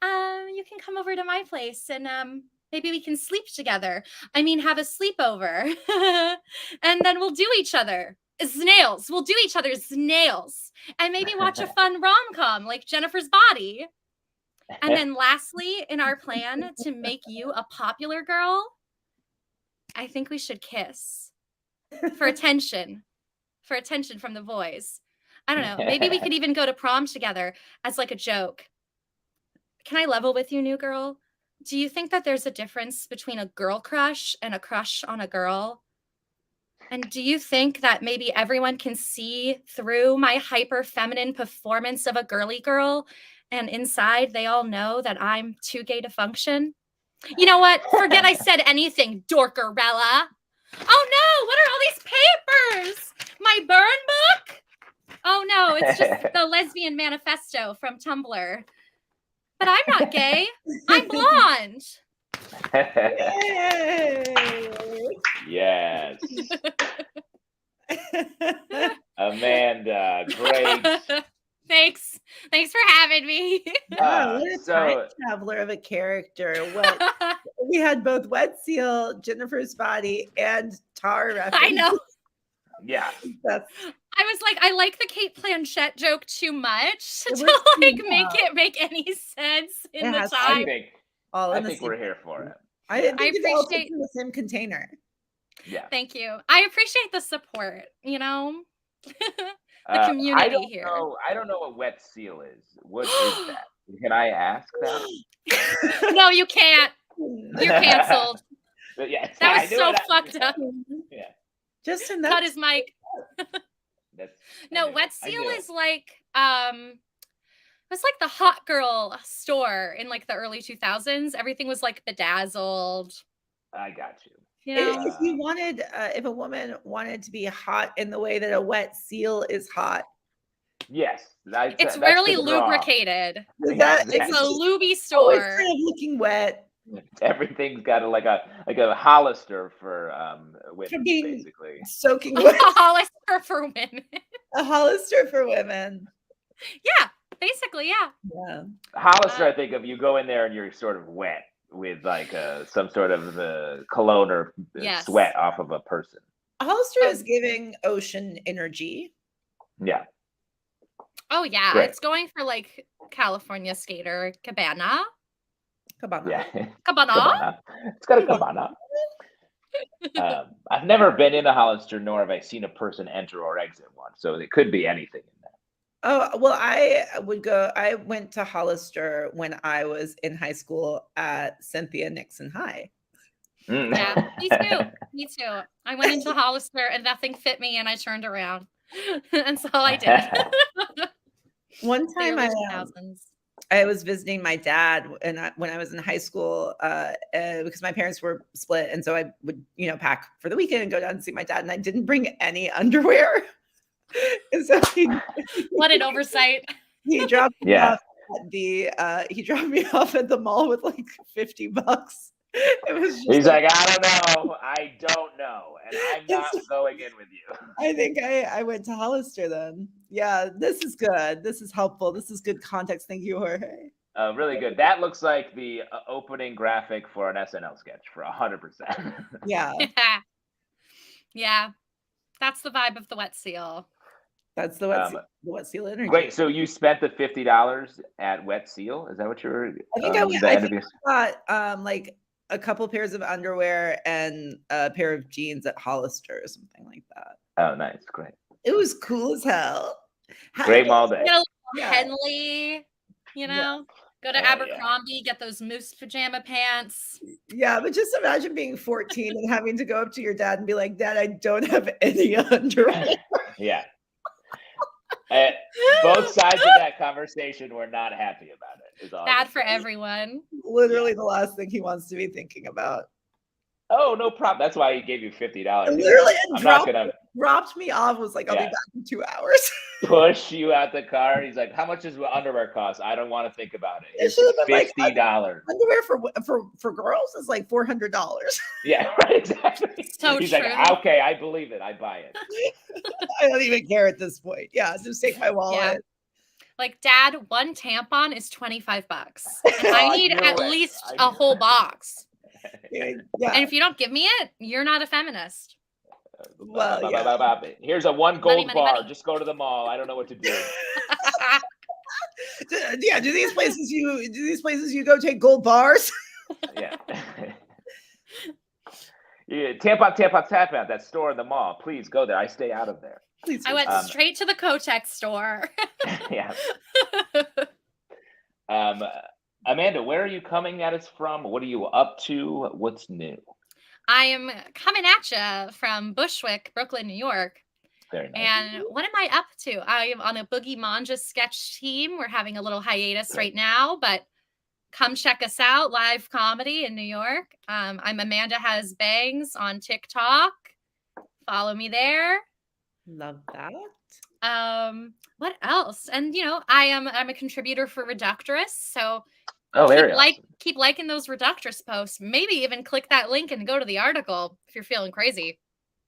you can come over to my place and maybe we can sleep together. I mean, have a sleepover. And then we'll do each other. Snails. We'll do each other's nails. And maybe watch a fun rom-com like Jennifer's Body. And then lastly, in our plan to make you a popular girl, I think we should kiss for attention from the boys. I don't know. Maybe we could even go to prom together as like a joke. Can I level with you, new girl? Do you think that there's a difference between a girl crush and a crush on a girl? And do you think that maybe everyone can see through my hyper feminine performance of a girly girl? And inside, they all know that I'm too gay to function. You know what? Forget I said anything, Dorkerella. Oh no, what are all these papers? My burn book? Oh no, it's just the lesbian manifesto from Tumblr. But I'm not gay. I'm blonde. Yes. Amanda, great. Thanks. Thanks for having me. Yeah, what a So- time traveler of a character. What we had both Wet Seal, Jennifer's Body, and Tar references. I know. Yeah. That's I was like, I like the Kate Blanchett joke too much It to was too like much. make any sense in It the has to time. all I in the think we're same- here for it. I think it's all appreciate- in the same container. Yeah. Thank you. I appreciate the support, you know? The I community don't here. know. I don't know what Wet Seal is. What is that? Can I ask that? No, you can't. You're canceled. But yeah, That I was knew so it. fucked up. Yeah. Justin, Cut that's his mic. That's, No, I knew Wet it. I Seal knew it. is like it was like the hot girl store in like the early 2000s. Everything was like bedazzled. I got you. You know? if you wanted, if a woman wanted to be hot in the way that a wet seal is hot, Yes. It's that's rarely the draw. lubricated. is that Yeah, It's a looby always store. kind of looking wet? Everything's got like a Hollister for women, being- basically. Soaking wet. Hollister for women. A Hollister for women. Yeah, basically, yeah. Yeah. Hollister, I think of you go in there and you're sort of wet with like some sort of cologne or Yes. sweat off of a person. A Hollister is giving ocean energy. Yeah. Oh yeah, Great. it's going for like California skater Cabana. Cabana. Yeah. Cabana. Cabana. It's got a cabana. I've never been in a Hollister, nor have I seen a person enter or exit one. So it could be anything in there. Oh, well, I went to Hollister when I was in high school at Cynthia Nixon High. Mm. Yeah, me too. Me too. I went into Hollister and nothing fit me, and I turned around, and so I did. One The time early I 2000s. I was visiting my dad when I was in high school because my parents were split, and so I would pack for the weekend and go down and see my dad, and I didn't bring any underwear, and so What an oversight! he dropped me Yeah. off at the mall with like $50. It was just He's like, I don't know, and I'm not going in with you. I think I went to Hollister then. Yeah, this is good. This is helpful. This is good context. Thank you, Jorge. Really good. That looks like the opening graphic for an SNL sketch for 100%. Yeah, Yeah, that's the vibe of the Wet Seal. that's the wet seal energy. Great. So you spent the $50 at Wet Seal? Is that what you were? I think I got like a couple pairs of underwear and a pair of jeans at Hollister or something like that. Oh, nice. Great. It was cool as hell. Great mall day. Get a little Yeah. Henley, you know. Go to Oh, yeah. Abercrombie, get those moose pajama pants. Yeah, but just imagine being 14 and having to go up to your dad and be like, "Dad, I don't have any underwear." Yeah. Both sides of that conversation were not happy about it. Is all I Bad can for say. everyone. Literally the last thing he wants to be thinking about. Oh, no problem. That's why he gave you $50. Literally, I'm not gonna dropped me off. Was like, "I'll be Yeah. back in 2 hours." push you out the car. He's like, "How much does underwear cost? I don't want to think about it. It It's should have been like, $50." Underwear for girls is like $400. Yeah, right, exactly. So He's true. like, "Okay, I believe it. I buy it." I don't even care at this point. Yeah, just take my wallet. Like, Dad, one tampon is $25. And I I need knew at it. least I a knew whole it. box. Yeah. And if you don't give me it, you're not a feminist. Well, yeah. Here's a one gold money, bar. money. Just go to the mall. I don't know what to do. Yeah, do these places you go take gold bars? Yeah. Yeah, tampon. That store in the mall. Please go there. I stay out of there. Please. I went straight to the Kotex store. Yeah. Amanda, where are you coming at us from? What are you up to? What's new? I am coming at you from Bushwick, Brooklyn, New York. Very nice. And what am I up to? I am on a Boogie Manja sketch team. We're having a little hiatus right now, but come check us out. Live comedy in New York. I'm Amanda Has Bangs on TikTok. Follow me there. Love that. What else? And I'm a contributor for Reductress. So Very awesome. keep liking those Reductress posts. Maybe even click that link and go to the article if you're feeling crazy.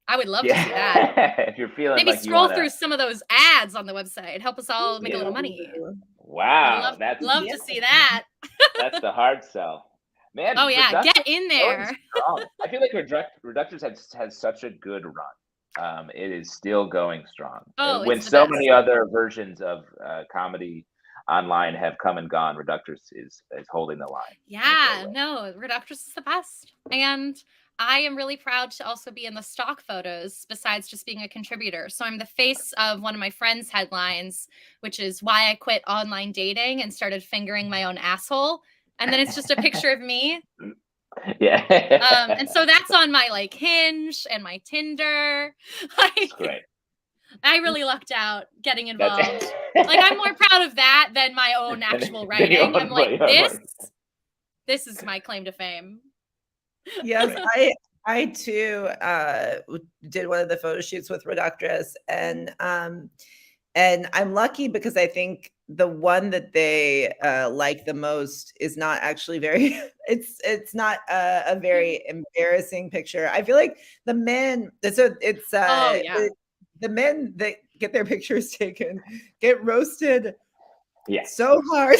I would love to see that. If you're feeling Maybe like you scroll want through to. some of those ads on the website. Help us all make a little money. Wow, Love to see that. that's the hard sell. Man, Oh yeah, Reductors get in is going there. strong. I feel like Reductors has such a good run. It is still going strong. Oh, When it's the so best. many other versions of comedy online have come and gone, Reductors is holding the line. Yeah, no, Reductress is the best. And I am really proud to also be in the stock photos besides just being a contributor. So I'm the face of one of my friends' headlines, which is why I quit online dating and started fingering my own asshole. And then it's just a picture of me. Yeah. And so that's on my like Hinge and my Tinder. That's great. I really lucked out getting involved. Like I'm more proud of that than my own actual writing. I'm like, this is my claim to fame. Yes, I too did one of the photo shoots with Reductress, and I'm lucky because I think the one that they like the most is not actually very. It's not a very embarrassing picture. I feel like the men. So it's the men that get their pictures taken get roasted. So hard.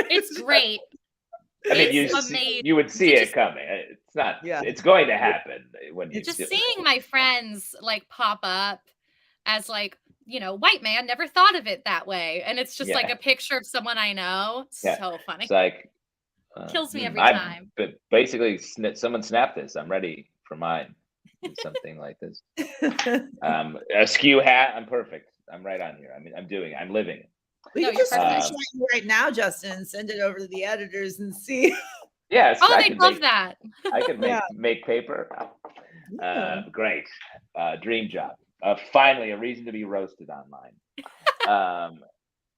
It's great. I mean, you would see it coming. It's not. Yeah. It's going to happen when you just seeing my friends like pop up as like, you know, white man, never thought of it that way, and it's just like a picture of someone I know. So funny. It's like kills me every time. But basically, someone snapped this. I'm ready for mine. Something like this. A skew hat. I'm perfect. I'm right on here. I mean, I'm living. We can just screenshot you right now, Justin, and send it over to the editors and see. Yes. Oh, they love that. I could make paper. Great. Dream job. Finally, a reason to be roasted online. Our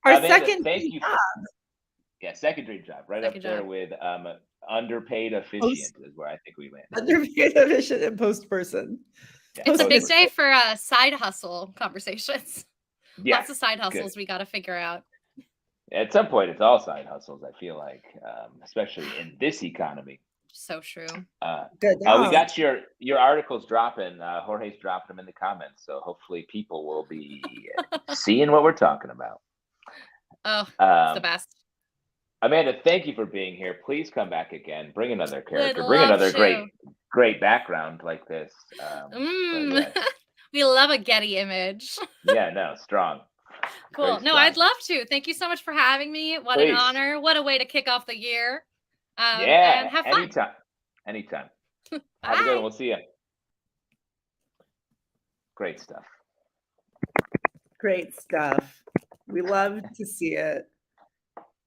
Amanda, second thank you. Yeah, second dream job. Right up there with underpaid officiant is where I think we land. Underpaid officiant and post person. Yeah, it's a big day for side hustle conversations. Yeah, lots of side hustles we got to figure out. At some point, it's all side hustles. I feel like, especially in this economy. So true. Good. We got your articles dropping. Jorge's dropping them in the comments, so hopefully people will be seeing what we're talking about. Oh, it's the best. Amanda, thank you for being here. Please come back again. Bring another character. Bring another great background like this. We love a Getty image. Yeah, no, strong. Cool. No, I'd love to. Thank you so much for having me. What an honor. What a way to kick off the year. And have fun. Anytime. Have a good one. We'll see you. Great stuff. Great stuff. We love to see it.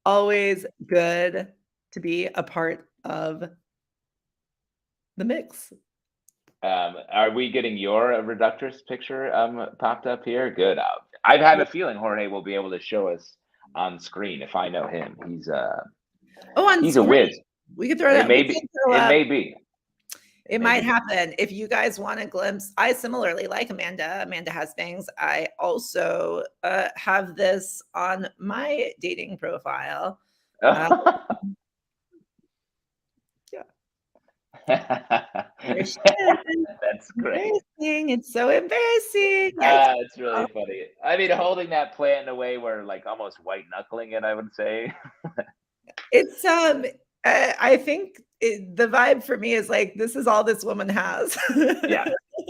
Always good to be a part of the mix. Are we getting your Reductress picture popped up here? Good. I've had a feeling Jorge will be able to show us on screen if I know him. He's he's a whiz. We could throw it. May be. It might happen. If you guys want a glimpse, I similarly like Amanda. Amanda has things. I also have this on my dating profile. That's great. It's so embarrassing. It's really funny. I mean, holding that plant in a way where like almost white knuckling it, I would say. It's I think the vibe for me is like, this is all this woman has. Yeah,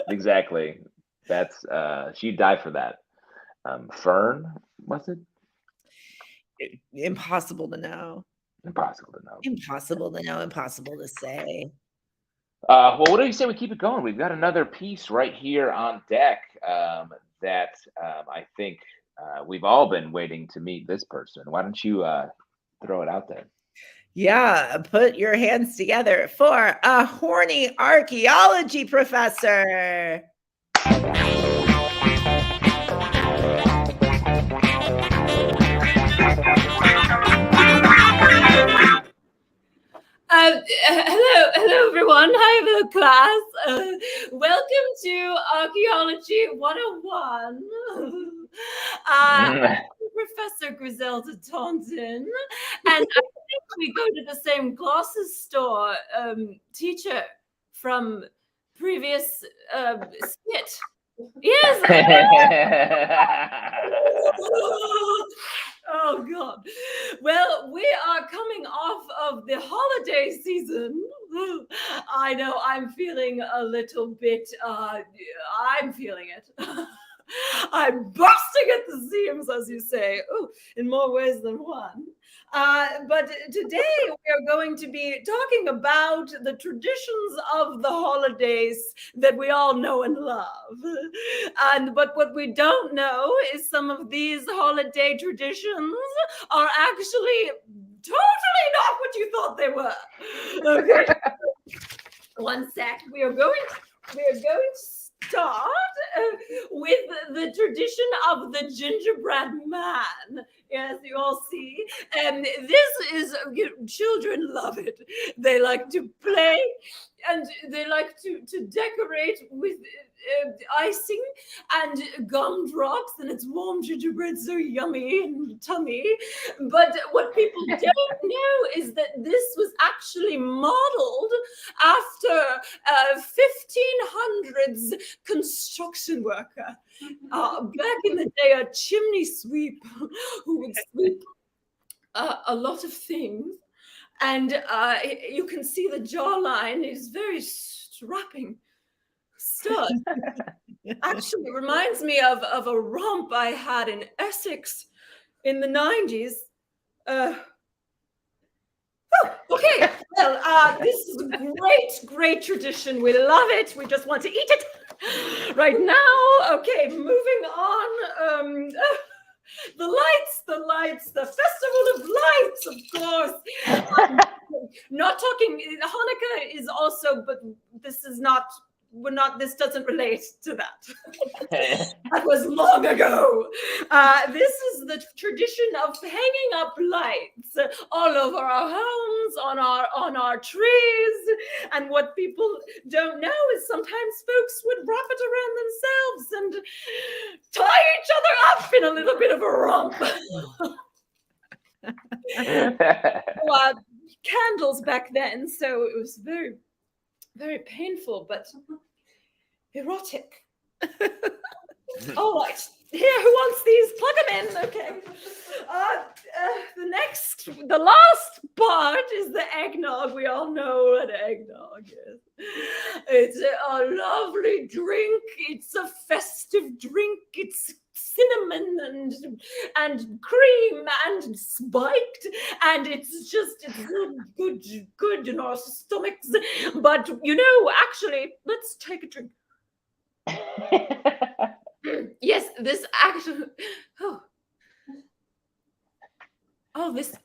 exactly. That's she'd die for that. Fern, was it? Impossible to know. Impossible to know. Impossible to know. Impossible to say. Well, what do you say we keep it going? We've got another piece right here on deck that I think we've all been waiting to meet this person. Why don't you throw it out there? Yeah, put your hands together for a horny archaeology professor. Hello everyone. Hi, hello class. Welcome to Archaeology 101. I'm Professor Griselda Taunton, and I think we go to the same glasses store. Teacher from previous skit. Yes. Oh God. Well, we are coming off of the holiday season. I know I'm feeling a little bit I'm feeling it. I'm bursting at the seams, as you say. Oh, in more ways than one. But today we are going to be talking about the traditions of the holidays that we all know and love. But what we don't know is some of these holiday traditions are actually totally not what you thought they were. Okay. One sec. We are going to start with the tradition of the gingerbread man. Yes, you all see. And this is, children love it. They like to play and they like to decorate with icing and gumdrops, and it's warm gingerbread, so yummy and tummy. But what people don't know is that this was actually modeled after a 1500s construction worker. Back in the day, a chimney sweep who would sweep a lot of things. And you can see the jawline is very strapping stud. Actually reminds me of a romp I had in Essex in the 90s. Okay, well, this is a great tradition. We love it. We just want to eat it right now. Okay, moving on. The lights, the festival of lights, of course. Not talking, Hanukkah is also, but this is not, this doesn't relate to that. That was long ago. This is the tradition of hanging up lights all over our homes, on our trees. And what people don't know is sometimes folks would wrap it around themselves and tie each other up in a little bit of a romp. Candles back then, so it was very, very painful, but erotic. All right, here, who wants these? Plug them in. Okay. The last part is the eggnog. We all know what eggnog is. It's a lovely drink. It's a festive drink. It's cinnamon and cream and spiked, and it's good in our stomachs. But actually, let's take a drink. Yes, this actually. This.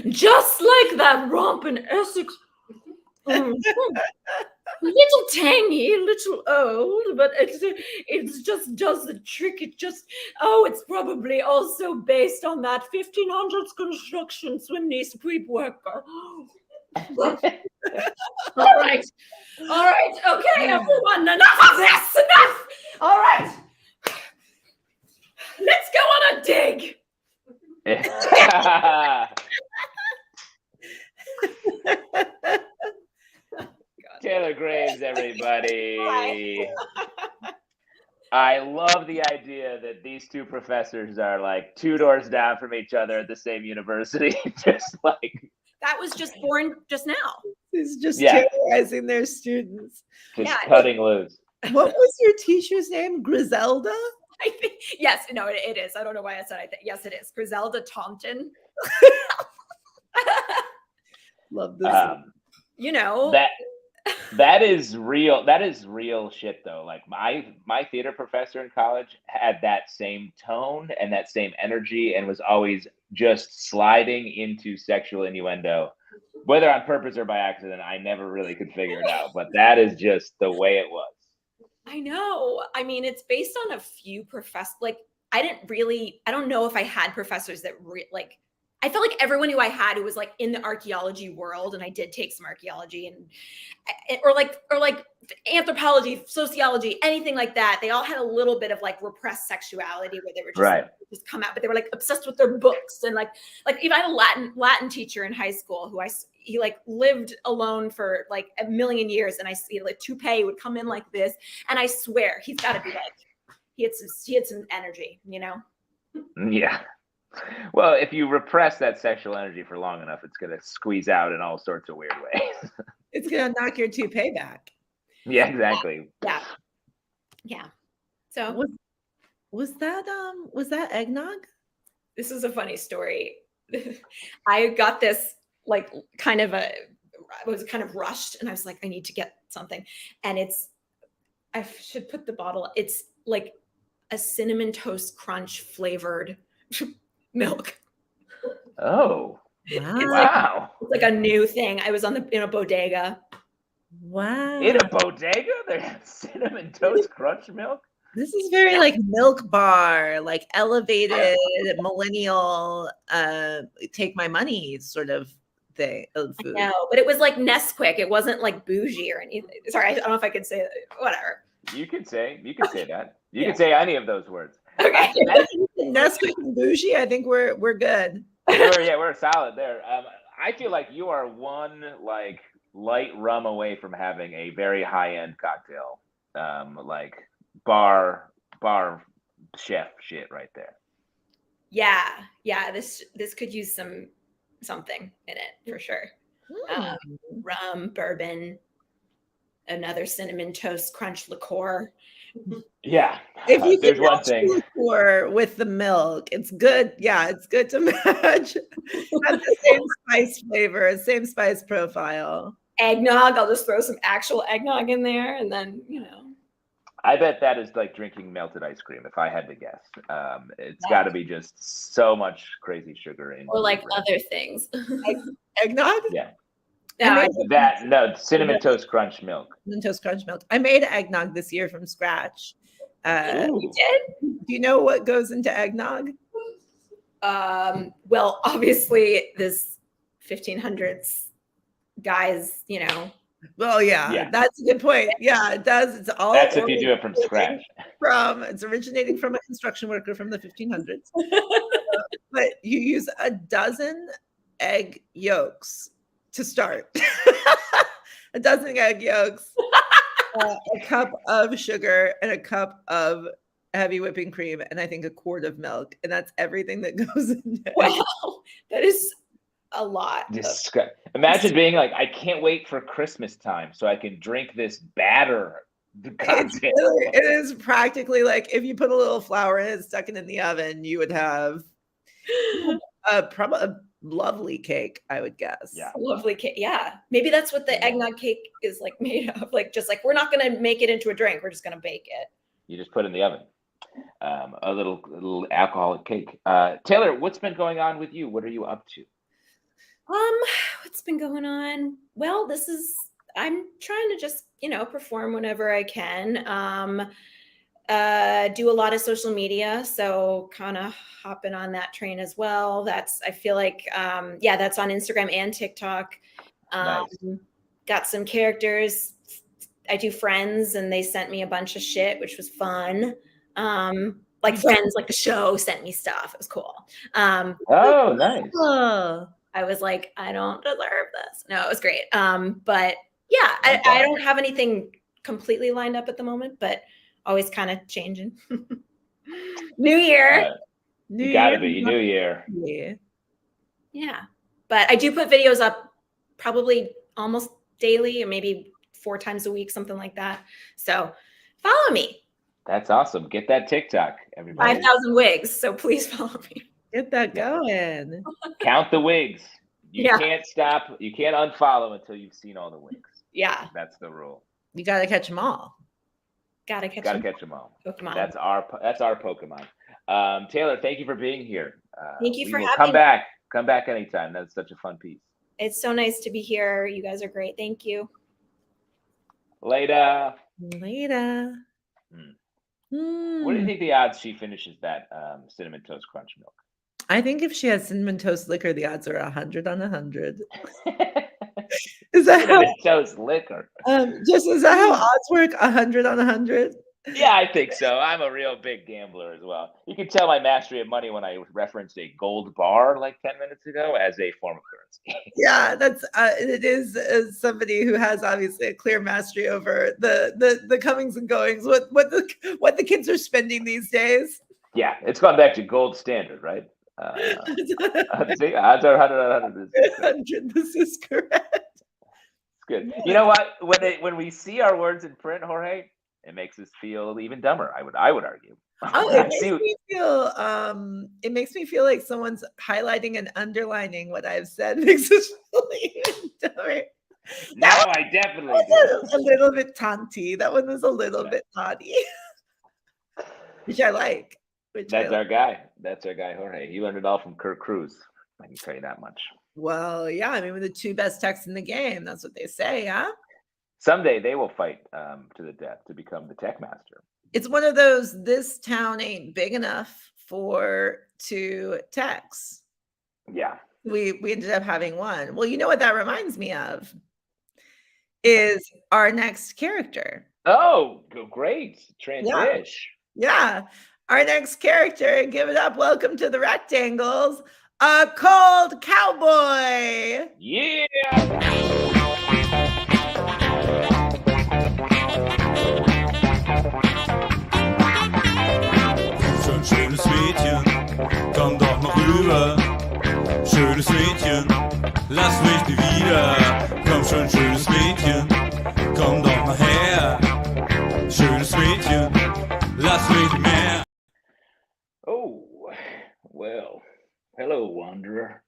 Just like that romp in Essex. Little tangy, little old, but it's just does the trick. It's probably also based on that 1500s construction chimney sweep worker. All right, okay, everyone, enough of this, enough. All right, let's go on a dig. Taylor Graves, everybody. I love the idea that these two professors are like 2 doors down from each other at the same university. Just like that was just born just now. He's just terrorizing their students. Just cutting loose. What was your teacher's name? Griselda? I think, yes, no, it is. I don't know why I said yes, it is. Griselda Taunton. Love this. That is real. That is real shit, though. Like my theater professor in college had that same tone and that same energy, and was always just sliding into sexual innuendo, whether on purpose or by accident. I never really could figure it out, but that is just the way it was. I know. I mean, it's based on a few professors. Like, I don't know if I had professors that I felt like everyone who I had who was like in the archaeology world, and I did take some archaeology or like anthropology, sociology, anything like that. They all had a little bit of like repressed sexuality where they were just come out, but they were like obsessed with their books and like even I had a Latin teacher in high school who he like lived alone for like a million years, and I see like toupee would come in like this, and I swear he's got to be like he had some energy, you know. Yeah. Well, if you repress that sexual energy for long enough, it's going to squeeze out in all sorts of weird ways. It's going to knock your toupee back. Yeah, exactly. Yeah. So was that eggnog? This is a funny story. I got this like I was kind of rushed, and I was like, I need to get something. And I should put the bottle. It's like a cinnamon toast crunch flavored milk. Oh, wow. It's like a new thing. I was in a bodega. Wow. In a bodega? There's cinnamon toast crunch milk? This is very like Milk Bar, like elevated millennial take my money sort of thing of food. No, but it was like Nesquik. It wasn't like bougie or anything. Sorry, I don't know if I could say that. Whatever. You can say that. You can say any of those words. Okay. Nesquik and bougie, I think we're good. We're solid there. I feel like you are one like light rum away from having a very high end cocktail, like bar chef shit right there. Yeah. This could use something in it for sure. Rum, bourbon, another cinnamon toast crunch liqueur. Yeah. If you there's one thing liqueur with the milk, it's good. Yeah, it's good to match. Have the same spice flavor, same spice profile. Eggnog, I'll just throw some actual eggnog in there, and then I bet that is like drinking melted ice cream, if I had to guess. It's got to be just so much crazy sugar in. Or like other things. Eggnog? Yeah. Cinnamon toast crunch milk. Cinnamon toast crunch milk. I made eggnog this year from scratch. You did? Do you know what goes into eggnog? Well, obviously this 1500s guys, Well, yeah, that's a good point. Yeah, it does. It's all. That's if you do it from scratch. It's originating from a construction worker from the 1500s. But you use a dozen egg yolks to start. A dozen egg yolks, a cup of sugar, and a cup of heavy whipping cream, and I think a quart of milk, and that's everything that goes in there. Wow, that is a lot. Imagine being like, I can't wait for Christmas time so I can drink this batter. It is practically like if you put a little flour in it, stuck it in the oven, you would have probably a lovely cake, I would guess. Yeah, lovely cake. Yeah, maybe that's what the eggnog cake is like made of. Like, just like we're not going to make it into a drink; we're just going to bake it. You just put it in the oven. A little alcoholic cake. Taylor, what's been going on with you? What are you up to? What's been going on? Well, I'm trying to just, perform whenever I can. Do a lot of social media, so kind of hopping on that train as well. I feel like, that's on Instagram and TikTok. Nice. Got some characters. I do Friends, and they sent me a bunch of shit, which was fun. Like Friends, like the show sent me stuff. It was cool. Oh, nice. I was like, I don't deserve this. No, it was great. But yeah, I don't have anything completely lined up at the moment, but always kind of changing. New year. You gotta be New Year. Yeah. But I do put videos up probably almost daily, or maybe 4 times a week, something like that. So follow me. That's awesome. Get that TikTok, everybody. 5,000 wigs. So please follow me. Get that going. Count the wigs. You can't stop. You can't unfollow until you've seen all the wigs. Yeah. That's the rule. You got to catch them all. Gotta catch them all. Pokemon. That's our Pokemon. Taylor, thank you for being here. Thank you for having me. me. Come back anytime. That's such a fun piece. It's so nice to be here. You guys are great. Thank you. Later. Hmm. What do you think the odds she finishes that cinnamon toast crunch milk? I think if she has cinnamon toast liquor, the odds are 100 on 100. Is that how, Cinnamon toast liquor. is that how odds work? 100 on 100? Yeah, I think so. I'm a real big gambler as well. You can tell my mastery of money when I referenced a gold bar like 10 minutes ago as a form of currency. Yeah, that's it is somebody who has obviously a clear mastery over the comings and goings. What the kids are spending these days. Yeah, it's gone back to gold standard, right? See, odds are 100 on 100. This is correct. 100, this is correct. It's good. You know what? When we see our words in print, Jorge, it makes us feel even dumber. I would argue. Oh, it makes me feel like someone's highlighting and underlining what I've said. Makes us feel even dumber. No, I definitely do. A little bit taunty. That one was a little bit naughty, which I like. That's our guy. That's our guy, Jorge. He learned it all from Kurt Cruz. I can tell you that much. Well, yeah. I mean, we're the two best techs in the game. That's what they say, huh? Someday they will fight to the death to become the tech master. It's one of those. This town ain't big enough for two techs. Yeah. We ended up having one. Well, you know what that reminds me of is our next character. Oh, great transition. Yeah. Our next character, give it up. Welcome to the Rectangles, a cold cowboy. Yeah. Schönes Mädchen, komm doch noch rüber. Schönes Mädchen, lass mich nie wieder. Komm schon, schönes Mädchen, komm doch mal her. Schönes Mädchen, lass mich nicht mehr. Oh, well, hello, wanderer.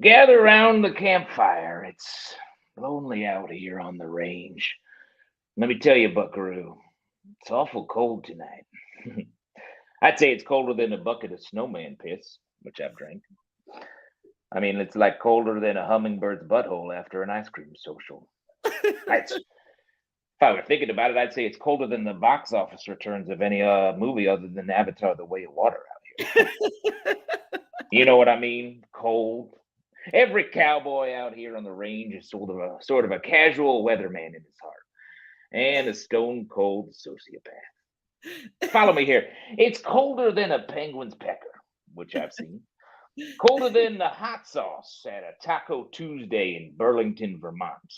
Gather round the campfire. It's lonely out here on the range. Let me tell you, buckaroo, it's awful cold tonight. I'd say it's colder than a bucket of snowman piss, which I've drank. I mean, it's like colder than a hummingbird's butthole after an ice cream social. If I were thinking about it, I'd say it's colder than the box office returns of any movie other than Avatar: The Way of Water out here. You know what I mean? Cold. Every cowboy out here on the range is sort of a casual weatherman in his heart and a stone cold sociopath. Follow me here. It's colder than a penguin's pecker, which I've seen. Colder than the hot sauce at a Taco Tuesday in Burlington, Vermont.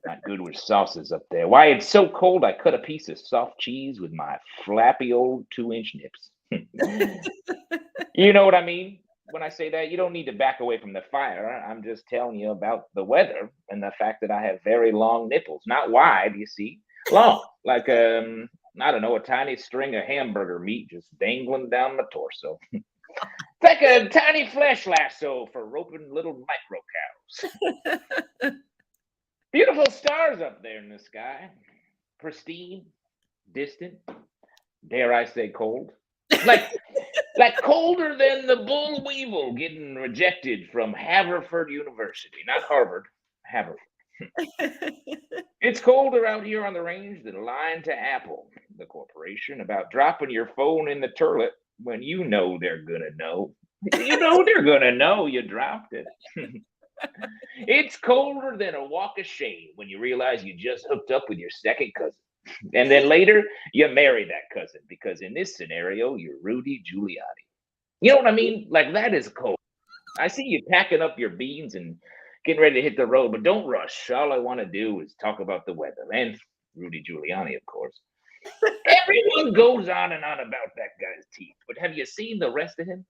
Not good with sauces up there. Why, it's so cold I cut a piece of soft cheese with my flappy old 2-inch nips. You know what I mean? When I say that, you don't need to back away from the fire. I'm just telling you about the weather and the fact that I have very long nipples. Not wide, you see. Long. Like, I don't know, a tiny string of hamburger meat just dangling down my torso. It's like a tiny flesh lasso for roping little micro cows. Beautiful stars up there in the sky. Pristine, distant, dare I say cold. Like colder than the bull weevil getting rejected from Haverford University. Not Harvard, Haverford. It's colder out here on the range than lying to Apple, the corporation, about dropping your phone in the toilet when you know they're gonna know. You know they're gonna know you dropped it. It's colder than a walk of shame when you realize you just hooked up with your second cousin. And then later, you marry that cousin because in this scenario, you're Rudy Giuliani. You know what I mean? Like, that is cold. I see you packing up your beans and getting ready to hit the road, but don't rush. All I want to do is talk about the weather and Rudy Giuliani, of course. Everyone goes on and on about that guy's teeth, but have you seen the rest of him?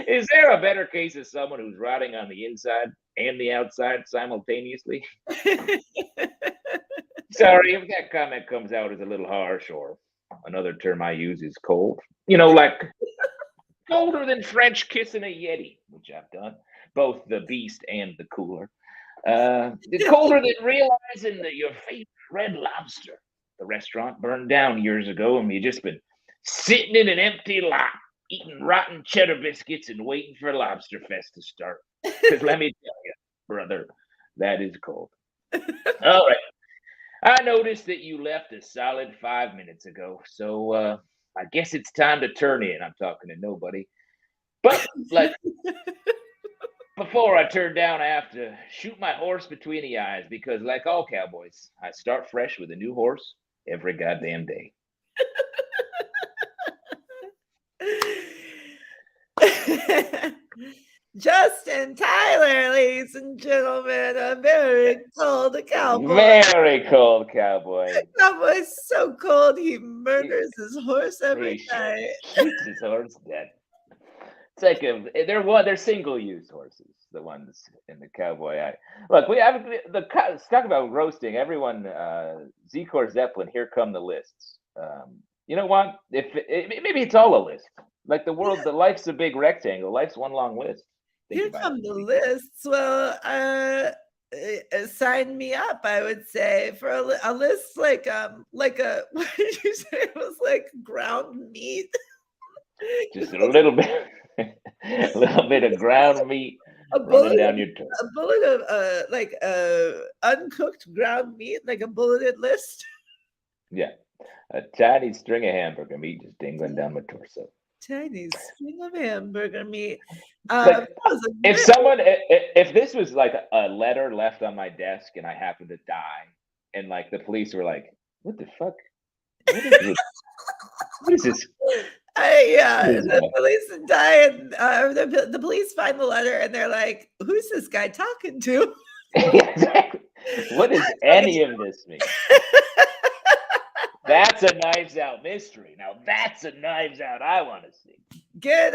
Is there a better case of someone who's rotting on the inside and the outside simultaneously? Sorry if that comment comes out as a little harsh, or another term I use is cold. You know, like colder than French kissing a Yeti, which I've done, both the beast and the cooler. Colder than realizing that your favorite Red Lobster, the restaurant, burned down years ago, and you've just been sitting in an empty lot, eating rotten cheddar biscuits and waiting for Lobster Fest to start. Because let me tell you, brother, that is cold. All right. I noticed that you left a solid 5 minutes ago, so I guess it's time to turn in. I'm talking to nobody. But like before I turn down, I have to shoot my horse between the eyes because, like all cowboys, I start fresh with a new horse every goddamn day. Justin Tyler, ladies and gentlemen, a very cold cowboy. Very cold cowboy. The cowboy's so cold he murders his horse every He night. shoots his horse dead. It's like they're single use horses, the ones in the cowboy eye. Look, we have let's talk about roasting. Everyone, Zcor Zeppelin, here come the lists. You know what? Maybe it's all a list. Like the life's a big rectangle. Life's one long list. Here come the lists. Well, sign me up, I would say, for a list like a what did you say? It was like ground meat. Just a little bit, a little bit of ground meat running down your tongue. A bullet of uncooked ground meat, like a bulleted list. Yeah, a tiny string of hamburger meat just dangling down my torso. Tiny string of hamburger meat. Like, if this was like a letter left on my desk and I happened to die, and like the police were like, "What the fuck? What is this? What is this?" The police die, and the police find the letter, and they're like, "Who's this guy talking to?" Exactly. What does any of this mean? That's a Knives Out mystery. Now that's a Knives Out I want to see. Get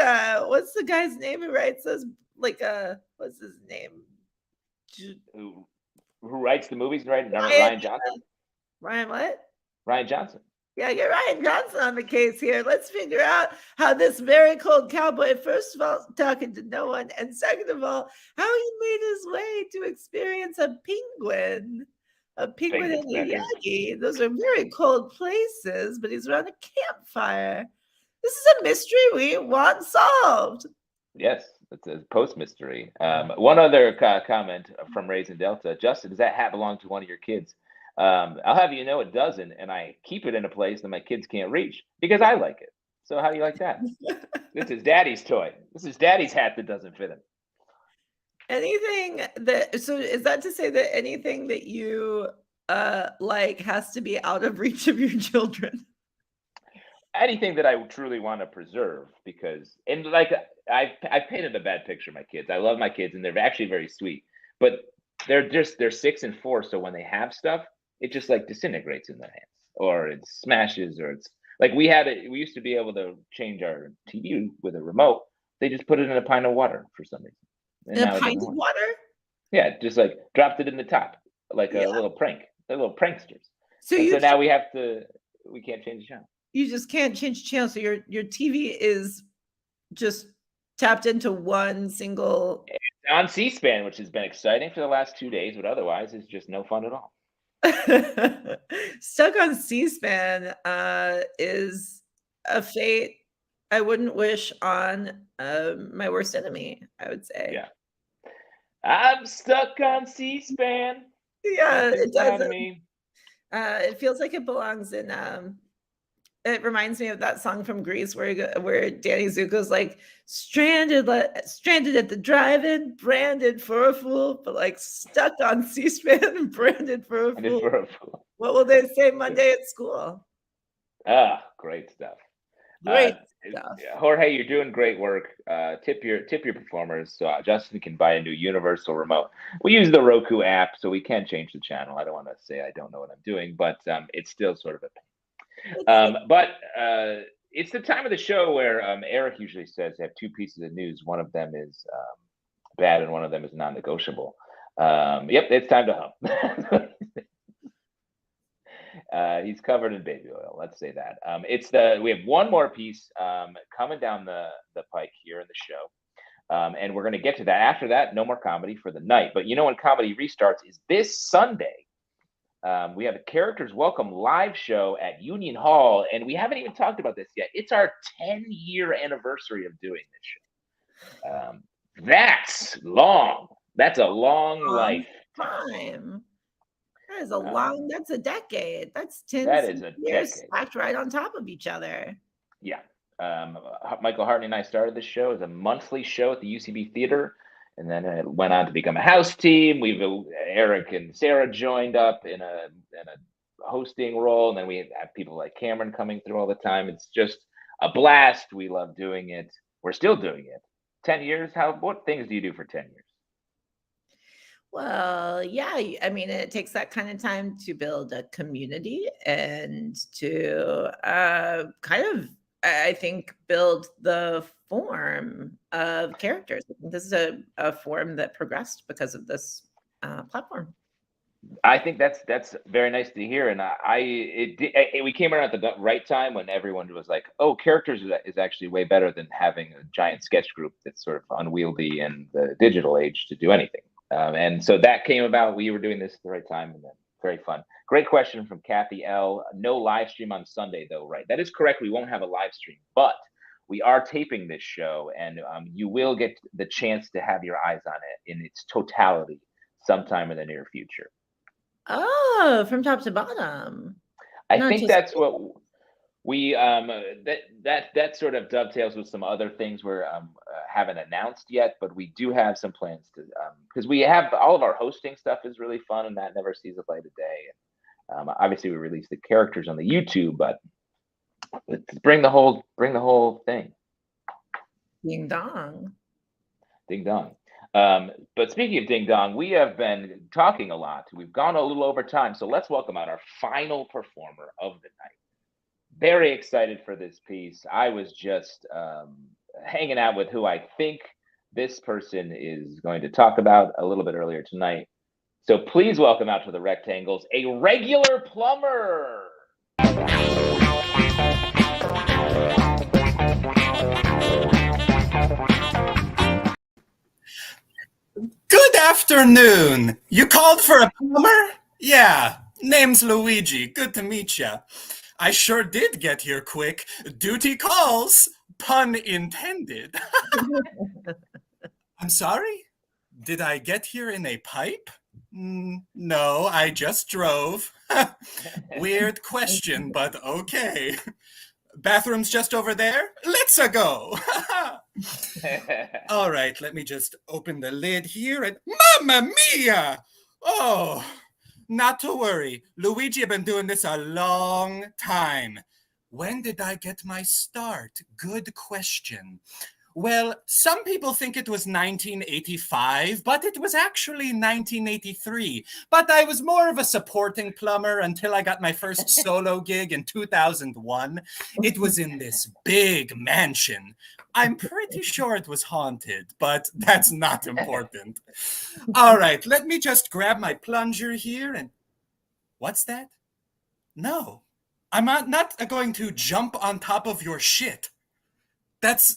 what's the guy's name who writes those? Like what's his name? Who writes the movies? Right, Ryan Johnson. Ryan what? Ryan Johnson. Yeah, get Ryan Johnson on the case here. Let's figure out how this very cold cowboy, first of all, talking to no one, and second of all, how he made his way to experience a penguin. A penguin and a yagi. Those are very cold places, but he's around a campfire. This is a mystery we want solved. Yes, it's a post mystery. One other comment from Raisin Delta. Justin, does that hat belong to one of your kids? I'll have you know it doesn't, and I keep it in a place that my kids can't reach because I like it. So how do you like that? This is Daddy's toy. This is Daddy's hat that doesn't fit him. So is that to say that anything that you like has to be out of reach of your children? Anything that I truly want to preserve, because I painted a bad picture of my kids. I love my kids and they're actually very sweet, but they're 6 and 4. So when they have stuff, it just like disintegrates in their hands, or it smashes, or it's like we used to be able to change our TV with a remote. They just put it in a pint of water for some reason. In a pint of water? Yeah, just like dropped it in the top, like a little prank. They're little pranksters. So now we can't change the channel. You just can't change the channel. So your TV is just tapped into one single. It's on C-SPAN, which has been exciting for the last 2 days, but otherwise it's just no fun at all. Stuck on C-SPAN is a fate I wouldn't wish on my worst enemy, I would say. Yeah. I'm stuck on C-SPAN. Yeah, it does. It feels like it belongs in. It reminds me of that song from Grease where Danny Zuko's like stranded at the drive-in, branded for a fool, but like stuck on C-SPAN and branded for a fool. What will they say Monday at school? Ah, great stuff. Great stuff. Jorge, you're doing great work. Tip your performers so Justin can buy a new universal remote. We use the Roku app, so we can change the channel. I don't want to say I don't know what I'm doing, but it's still sort of a pain. But it's the time of the show where Eric usually says they have 2 pieces of news. One of them is bad, and one of them is non-negotiable. Yep, it's time to hum. He's covered in baby oil. Let's say that. We have one more piece coming down the pike here in the show, and we're going to get to that. After that, no more comedy for the night. But you know when comedy restarts is this Sunday. We have a Characters Welcome live show at Union Hall, and we haven't even talked about this yet. It's our 10-year anniversary of doing this show. That's long. That's a long life time. That is that's a decade. That's 10 that is a years decade. stacked right on top of each other. Yeah. Michael Hartney and I started this show as a monthly show at the UCB Theater, and then it went on to become a house team. Eric and Sarah joined up in a hosting role, and then we have people like Cameron coming through all the time. It's just a blast. We love doing it. We're still doing it. 10 years. What things do you do for 10 years? Well, yeah, I mean, it takes that kind of time to build a community and to kind of, I think, build the form of characters. I think this is a form that progressed because of this platform. I think that's very nice to hear, and we came around at the right time when everyone was like, "Oh, characters is actually way better than having a giant sketch group that's sort of unwieldy in the digital age to do anything." And so that came about. We were doing this at the right time, and then very fun. Great question from Kathy L. No live stream on Sunday, though, right? That is correct. We won't have a live stream, but we are taping this show, and you will get the chance to have your eyes on it in its totality sometime in the near future. Oh, from top to bottom. I think that's what we that sort of dovetails with some other things we're haven't announced yet, but we do have some plans to because we have all of our hosting stuff is really fun, and that never sees the light of day. And obviously we release the characters on the YouTube, but let's bring the whole thing. Ding dong. Ding dong. But speaking of ding dong, we have been talking a lot. We've gone a little over time, so let's welcome out our final performer of the night. Very excited for this piece. I was just hanging out with who I think this person is going to talk about a little bit earlier tonight. So please welcome out to the Rectangles, a regular plumber. Good afternoon. You called for a plumber? Yeah, name's Luigi. Good to meet ya. I sure did get here quick. Duty calls, pun intended. I'm sorry? Did I get here in a pipe? No, I just drove. Weird question, but okay. Bathroom's just over there? Let's-a go. All right, let me just open the lid here and Mamma mia! Oh, not to worry. Luigi, I've been doing this a long time. When did I get my start? Good question. Well, some people think it was 1985, but it was actually 1983. But I was more of a supporting plumber until I got my first solo gig in 2001. It was in this big mansion. I'm pretty sure it was haunted, but that's not important. All right, let me just grab my plunger here and... What's that? No, I'm not going to jump on top of your shit. That's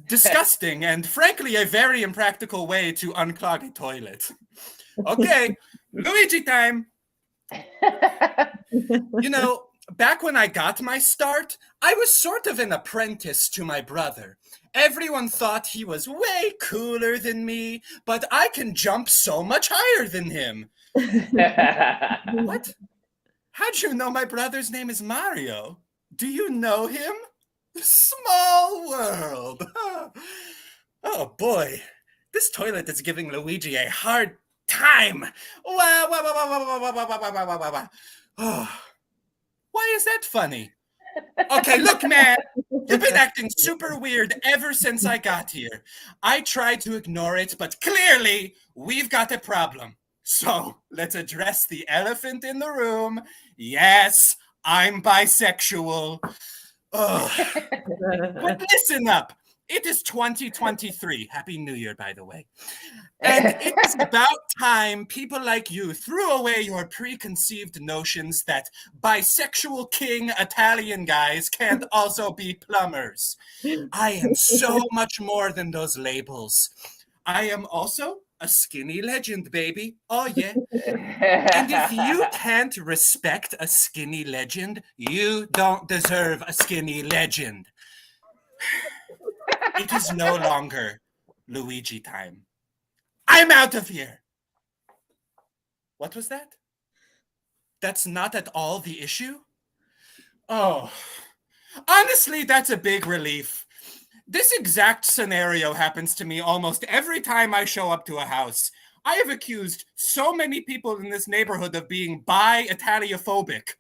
disgusting and frankly a very impractical way to unclog a toilet. Okay, Luigi time. You know, back when I got my start, I was sort of an apprentice to my brother. Everyone thought he was way cooler than me, but I can jump so much higher than him. What? How'd you know my brother's name is Mario? Do you know him? Small world. Oh boy, this toilet is giving Luigi a hard time. Oh, why is that funny? Okay, look, man, you've been acting super weird ever since I got here. I tried to ignore it, but clearly we've got a problem. So let's address the elephant in the room. Yes, I'm bisexual. But listen up. It is 2023. Happy New Year, by the way. And it's about time people like you threw away your preconceived notions that bisexual king Italian guys can't also be plumbers. I am so much more than those labels. I am also a skinny legend, baby. Oh, yeah. And if you can't respect a skinny legend, you don't deserve a skinny legend. It is no longer Luigi time. I'm out of here. What was that? That's not at all the issue? Oh, Honestly, that's a big relief. This exact scenario happens to me almost every time I show up to a house. I have accused so many people in this neighborhood of being bi-Italiophobic.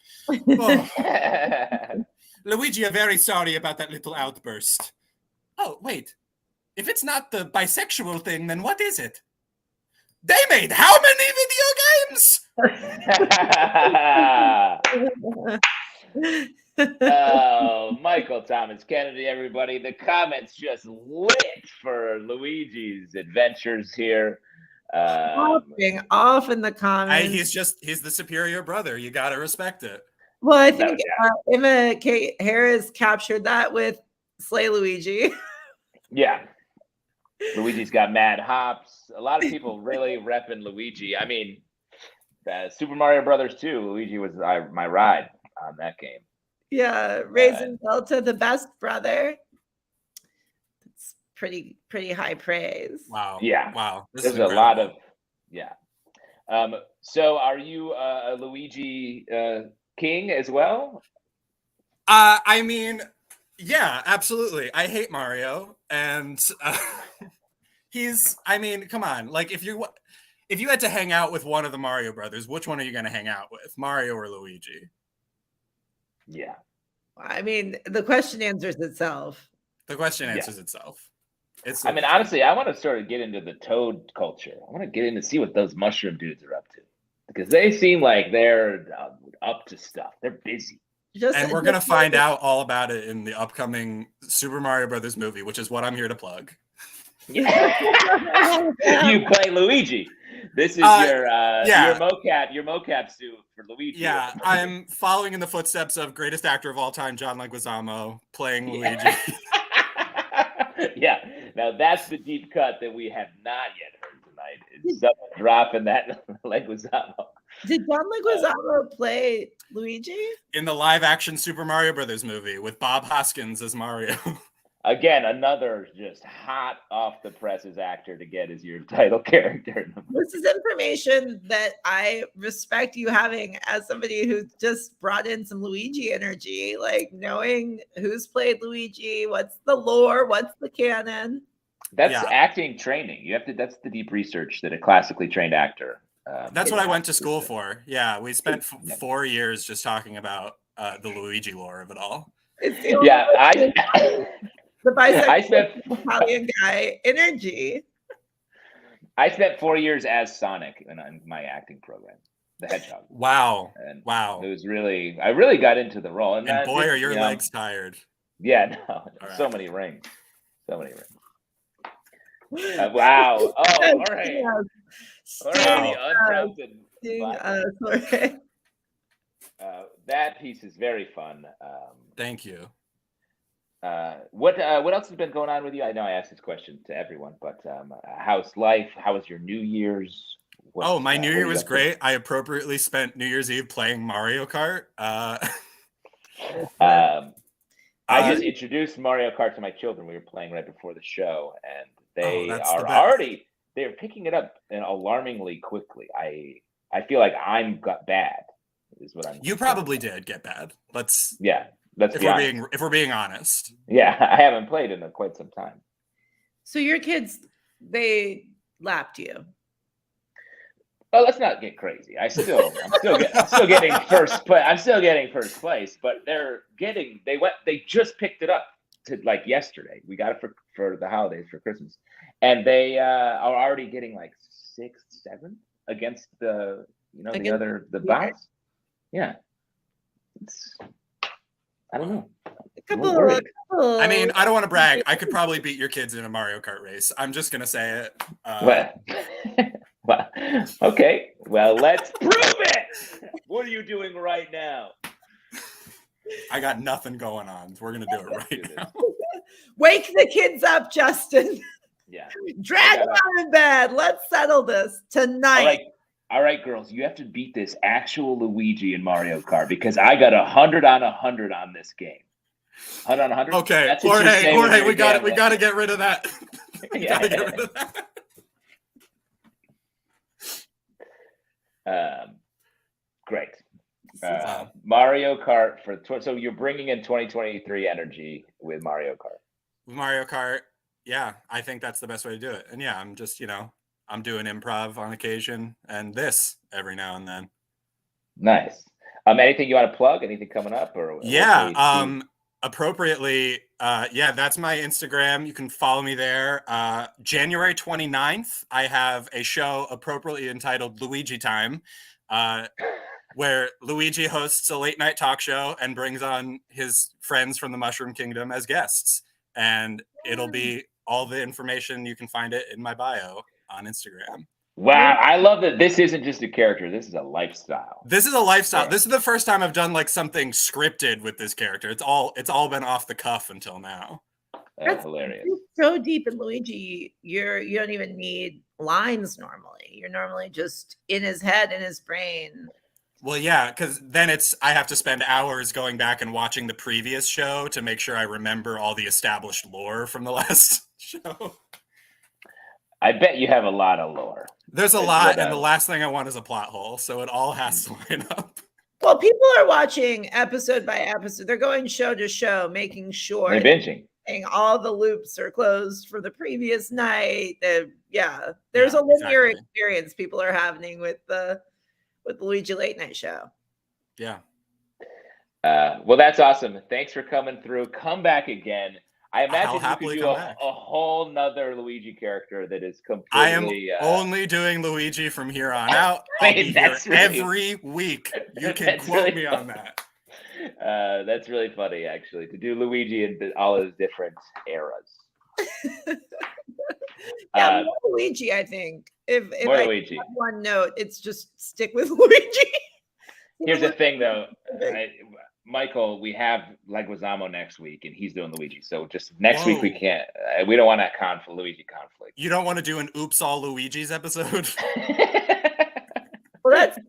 Oh. Luigi, I'm very sorry about that little outburst. Oh, wait. If it's not the bisexual thing, then what is it? They made how many video games? Oh, Michael Thomas Kennedy, everybody. The comments just lit for Luigi's adventures here. Popping off in the comments. He's the superior brother. You got to respect it. Well, I think Emma Kate Harris captured that with Slay Luigi. Yeah. Luigi's got mad hops. A lot of people really repping Luigi. I mean, Super Mario Brothers 2, Luigi was my ride on that game. Yeah, Raisin Delta, the best brother. It's pretty high praise. Wow. Yeah. Wow. There's a lot of, yeah. So are you a Luigi king as well? I mean, yeah, absolutely. I hate Mario, and I mean, come on. Like, if you had to hang out with one of the Mario brothers, which one are you going to hang out with, Mario or Luigi? Yeah. I mean, the question answers itself. The question answers itself. I mean, honestly, I want to sort of get into the Toad culture. I want to get in to see what those mushroom dudes are up to, because they seem like they're up to stuff. They're busy. And we're going to find out all about it in the upcoming Super Mario Brothers movie, which is what I'm here to plug. You play Luigi. This is your mocap suit for Luigi. Yeah, I'm following in the footsteps of greatest actor of all time, John Leguizamo, playing Luigi. Yeah. Now that's the deep cut that we have not yet heard tonight. Is someone dropping that Leguizamo? Did John Leguizamo play Luigi in the live-action Super Mario Brothers movie with Bob Hoskins as Mario? Again, another just hot off the presses actor to get as your title character. This is information that I respect you having as somebody who just brought in some Luigi energy, like knowing who's played Luigi, what's the lore, what's the canon. That's acting training. You have to. That's the deep research that a classically trained actor. That's what I went to school for. Yeah, we spent 4 years just talking about the Luigi lore of it all. Yeah, the bisexual Italian guy energy. I spent 4 years as Sonic in my acting program, the Hedgehog. Wow! And wow! It was really, I really got into the role. And boy, are your legs tired? Yeah, no, so many rings, so many rings. Wow! Oh, Jorge, the unprompted. That piece is very fun. Thank you. What else has been going on with you? I know I asked this question to everyone, but how's life? How was your New Year's? My New Year was great. I appropriately spent New Year's Eve playing Mario Kart. I just introduced Mario Kart to my children. We were playing right before the show, and they they're picking it up alarmingly quickly. I feel like I'm got bad. Is what I'm. You probably did get bad. If we're being honest. Yeah, I haven't played in quite some time. So your kids, they lapped you. Oh, let's not get crazy. I'm still getting first place. I'm still getting first place, but they just picked it up to like yesterday. We got it for the holidays for Christmas, and they are already getting like 6th, 7th against the boss. Yeah, I don't know. I mean, I don't want to brag. I could probably beat your kids in a Mario Kart race. I'm just gonna say it. Well, okay. Well, let's prove it. What are you doing right now? I got nothing going on. We're gonna do it right now. Wake the kids up, Justin. Yeah. Drag them out of bed. Let's settle this tonight. All right, girls. You have to beat this actual Luigi in Mario Kart because I got 100 on 100 on this game. 100 on 100. Okay, Jorge, we got it. We got to get rid of that. Gotta get rid of that. Great. Wow. Mario Kart so you're bringing in 2023 energy with Mario Kart. Mario Kart. Yeah, I think that's the best way to do it. And yeah, I'm just, I'm doing improv on occasion and this every now and then. Nice. Anything you want to plug? Anything coming up? Or yeah, appropriately, that's my Instagram. You can follow me there. January 29th, I have a show appropriately entitled Luigi Time, where Luigi hosts a late night talk show and brings on his friends from the Mushroom Kingdom as guests. And it'll be all the information. You can find it in my bio on Instagram. Wow, I love that this isn't just a character. This is a lifestyle. This is a lifestyle. Yeah. This is the first time I've done like something scripted with this character. It's all been off the cuff until now. That's hilarious. So deep in Luigi, you don't even need lines normally. You're normally just in his head, in his brain. Well, yeah, because then I have to spend hours going back and watching the previous show to make sure I remember all the established lore from the last show. I bet you have a lot of lore. There's a lot, and the last thing I want is a plot hole, so it all has to line up. Well, people are watching episode by episode. They're going show to show, making sure they're binging. All the loops are closed for the previous night. There's a linear experience people are having with the Luigi Late Night Show. Yeah. Well, that's awesome. Thanks for coming through. Come back again. I imagine you could do a whole nother Luigi character that is completely... I am only doing Luigi from here on out. I'll be here every week. You can quote me on that. That's really funny, actually, to do Luigi in all his different eras. More Luigi, I think. If I Luigi. have one note, it's just stick with Luigi. Here's the thing, though. Michael, we have Leguizamo next week, and he's doing Luigi. So just next week we can't. We don't want that Luigi conflict. You don't want to do an "Oops, all Luigi's" episode. Well, that's a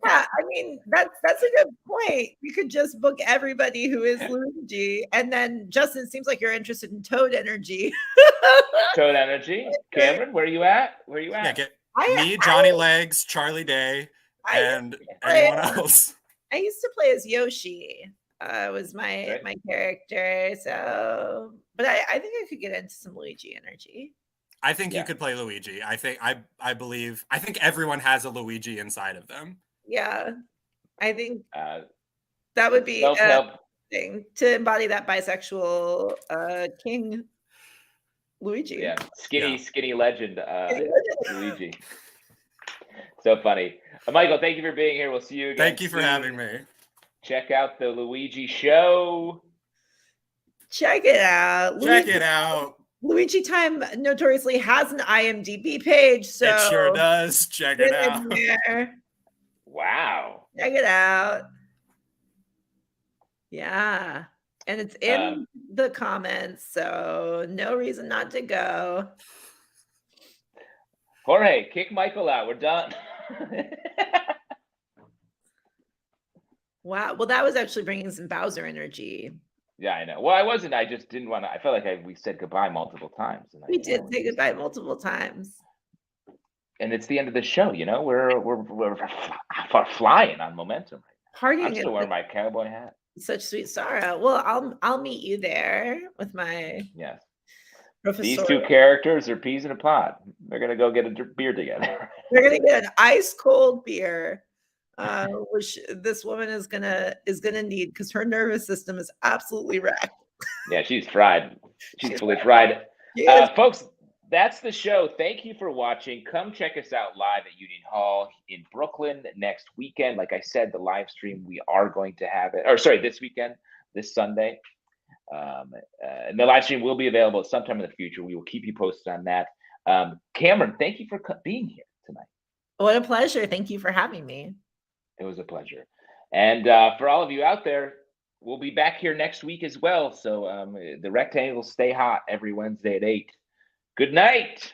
good point. You could just book everybody who is Luigi, and then Justin, it seems like you're interested in Toad Energy. Toad Energy, Cameron, where are you at? Yeah, get me, Johnny Legs, Charlie Day, and anyone else. I used to play as Yoshi. Was my character. So, but I think I could get into some Luigi energy. I think you could play Luigi. I think everyone has a Luigi inside of them. Yeah, I think that would be a thing to embody that bisexual King Luigi. Yeah, skinny legend Luigi. So funny. Michael, thank you for being here. We'll see you again. Thank you for having me. Check out the Luigi show. Check it out. Check it out. Luigi Time notoriously has an IMDb page, so it sure does. Check it out. Wow. Check it out. Yeah. And it's in the comments, so no reason not to go. Jorge, kick Michael out. We're done. Wow. Well, that was actually bringing some Bowser energy. Yeah, I know. Well, I wasn't. I just didn't want to. I felt like we said goodbye multiple times. We did say goodbye multiple times. And it's the end of the show. We're flying on momentum. Partying. I'm still wearing my cowboy hat. Such sweet sorrow. Well, I'll meet you there with my professor. These two characters are peas in a pod. They're gonna go get a beer together. They're gonna get an ice cold beer. Which this woman is gonna need because her nervous system is absolutely wrecked. Yeah, she's fried. She's fully fried. Folks, that's the show. Thank you for watching. Come check us out live at Union Hall in Brooklyn next weekend. Like I said, the live stream, we are going to have it. This weekend, this Sunday. And the live stream will be available sometime in the future. We will keep you posted on that. Cameron, thank you for being here tonight. What a pleasure. Thank you for having me. It was a pleasure. And for all of you out there, we'll be back here next week as well. So the rectangles stay hot every Wednesday at 8. Good night.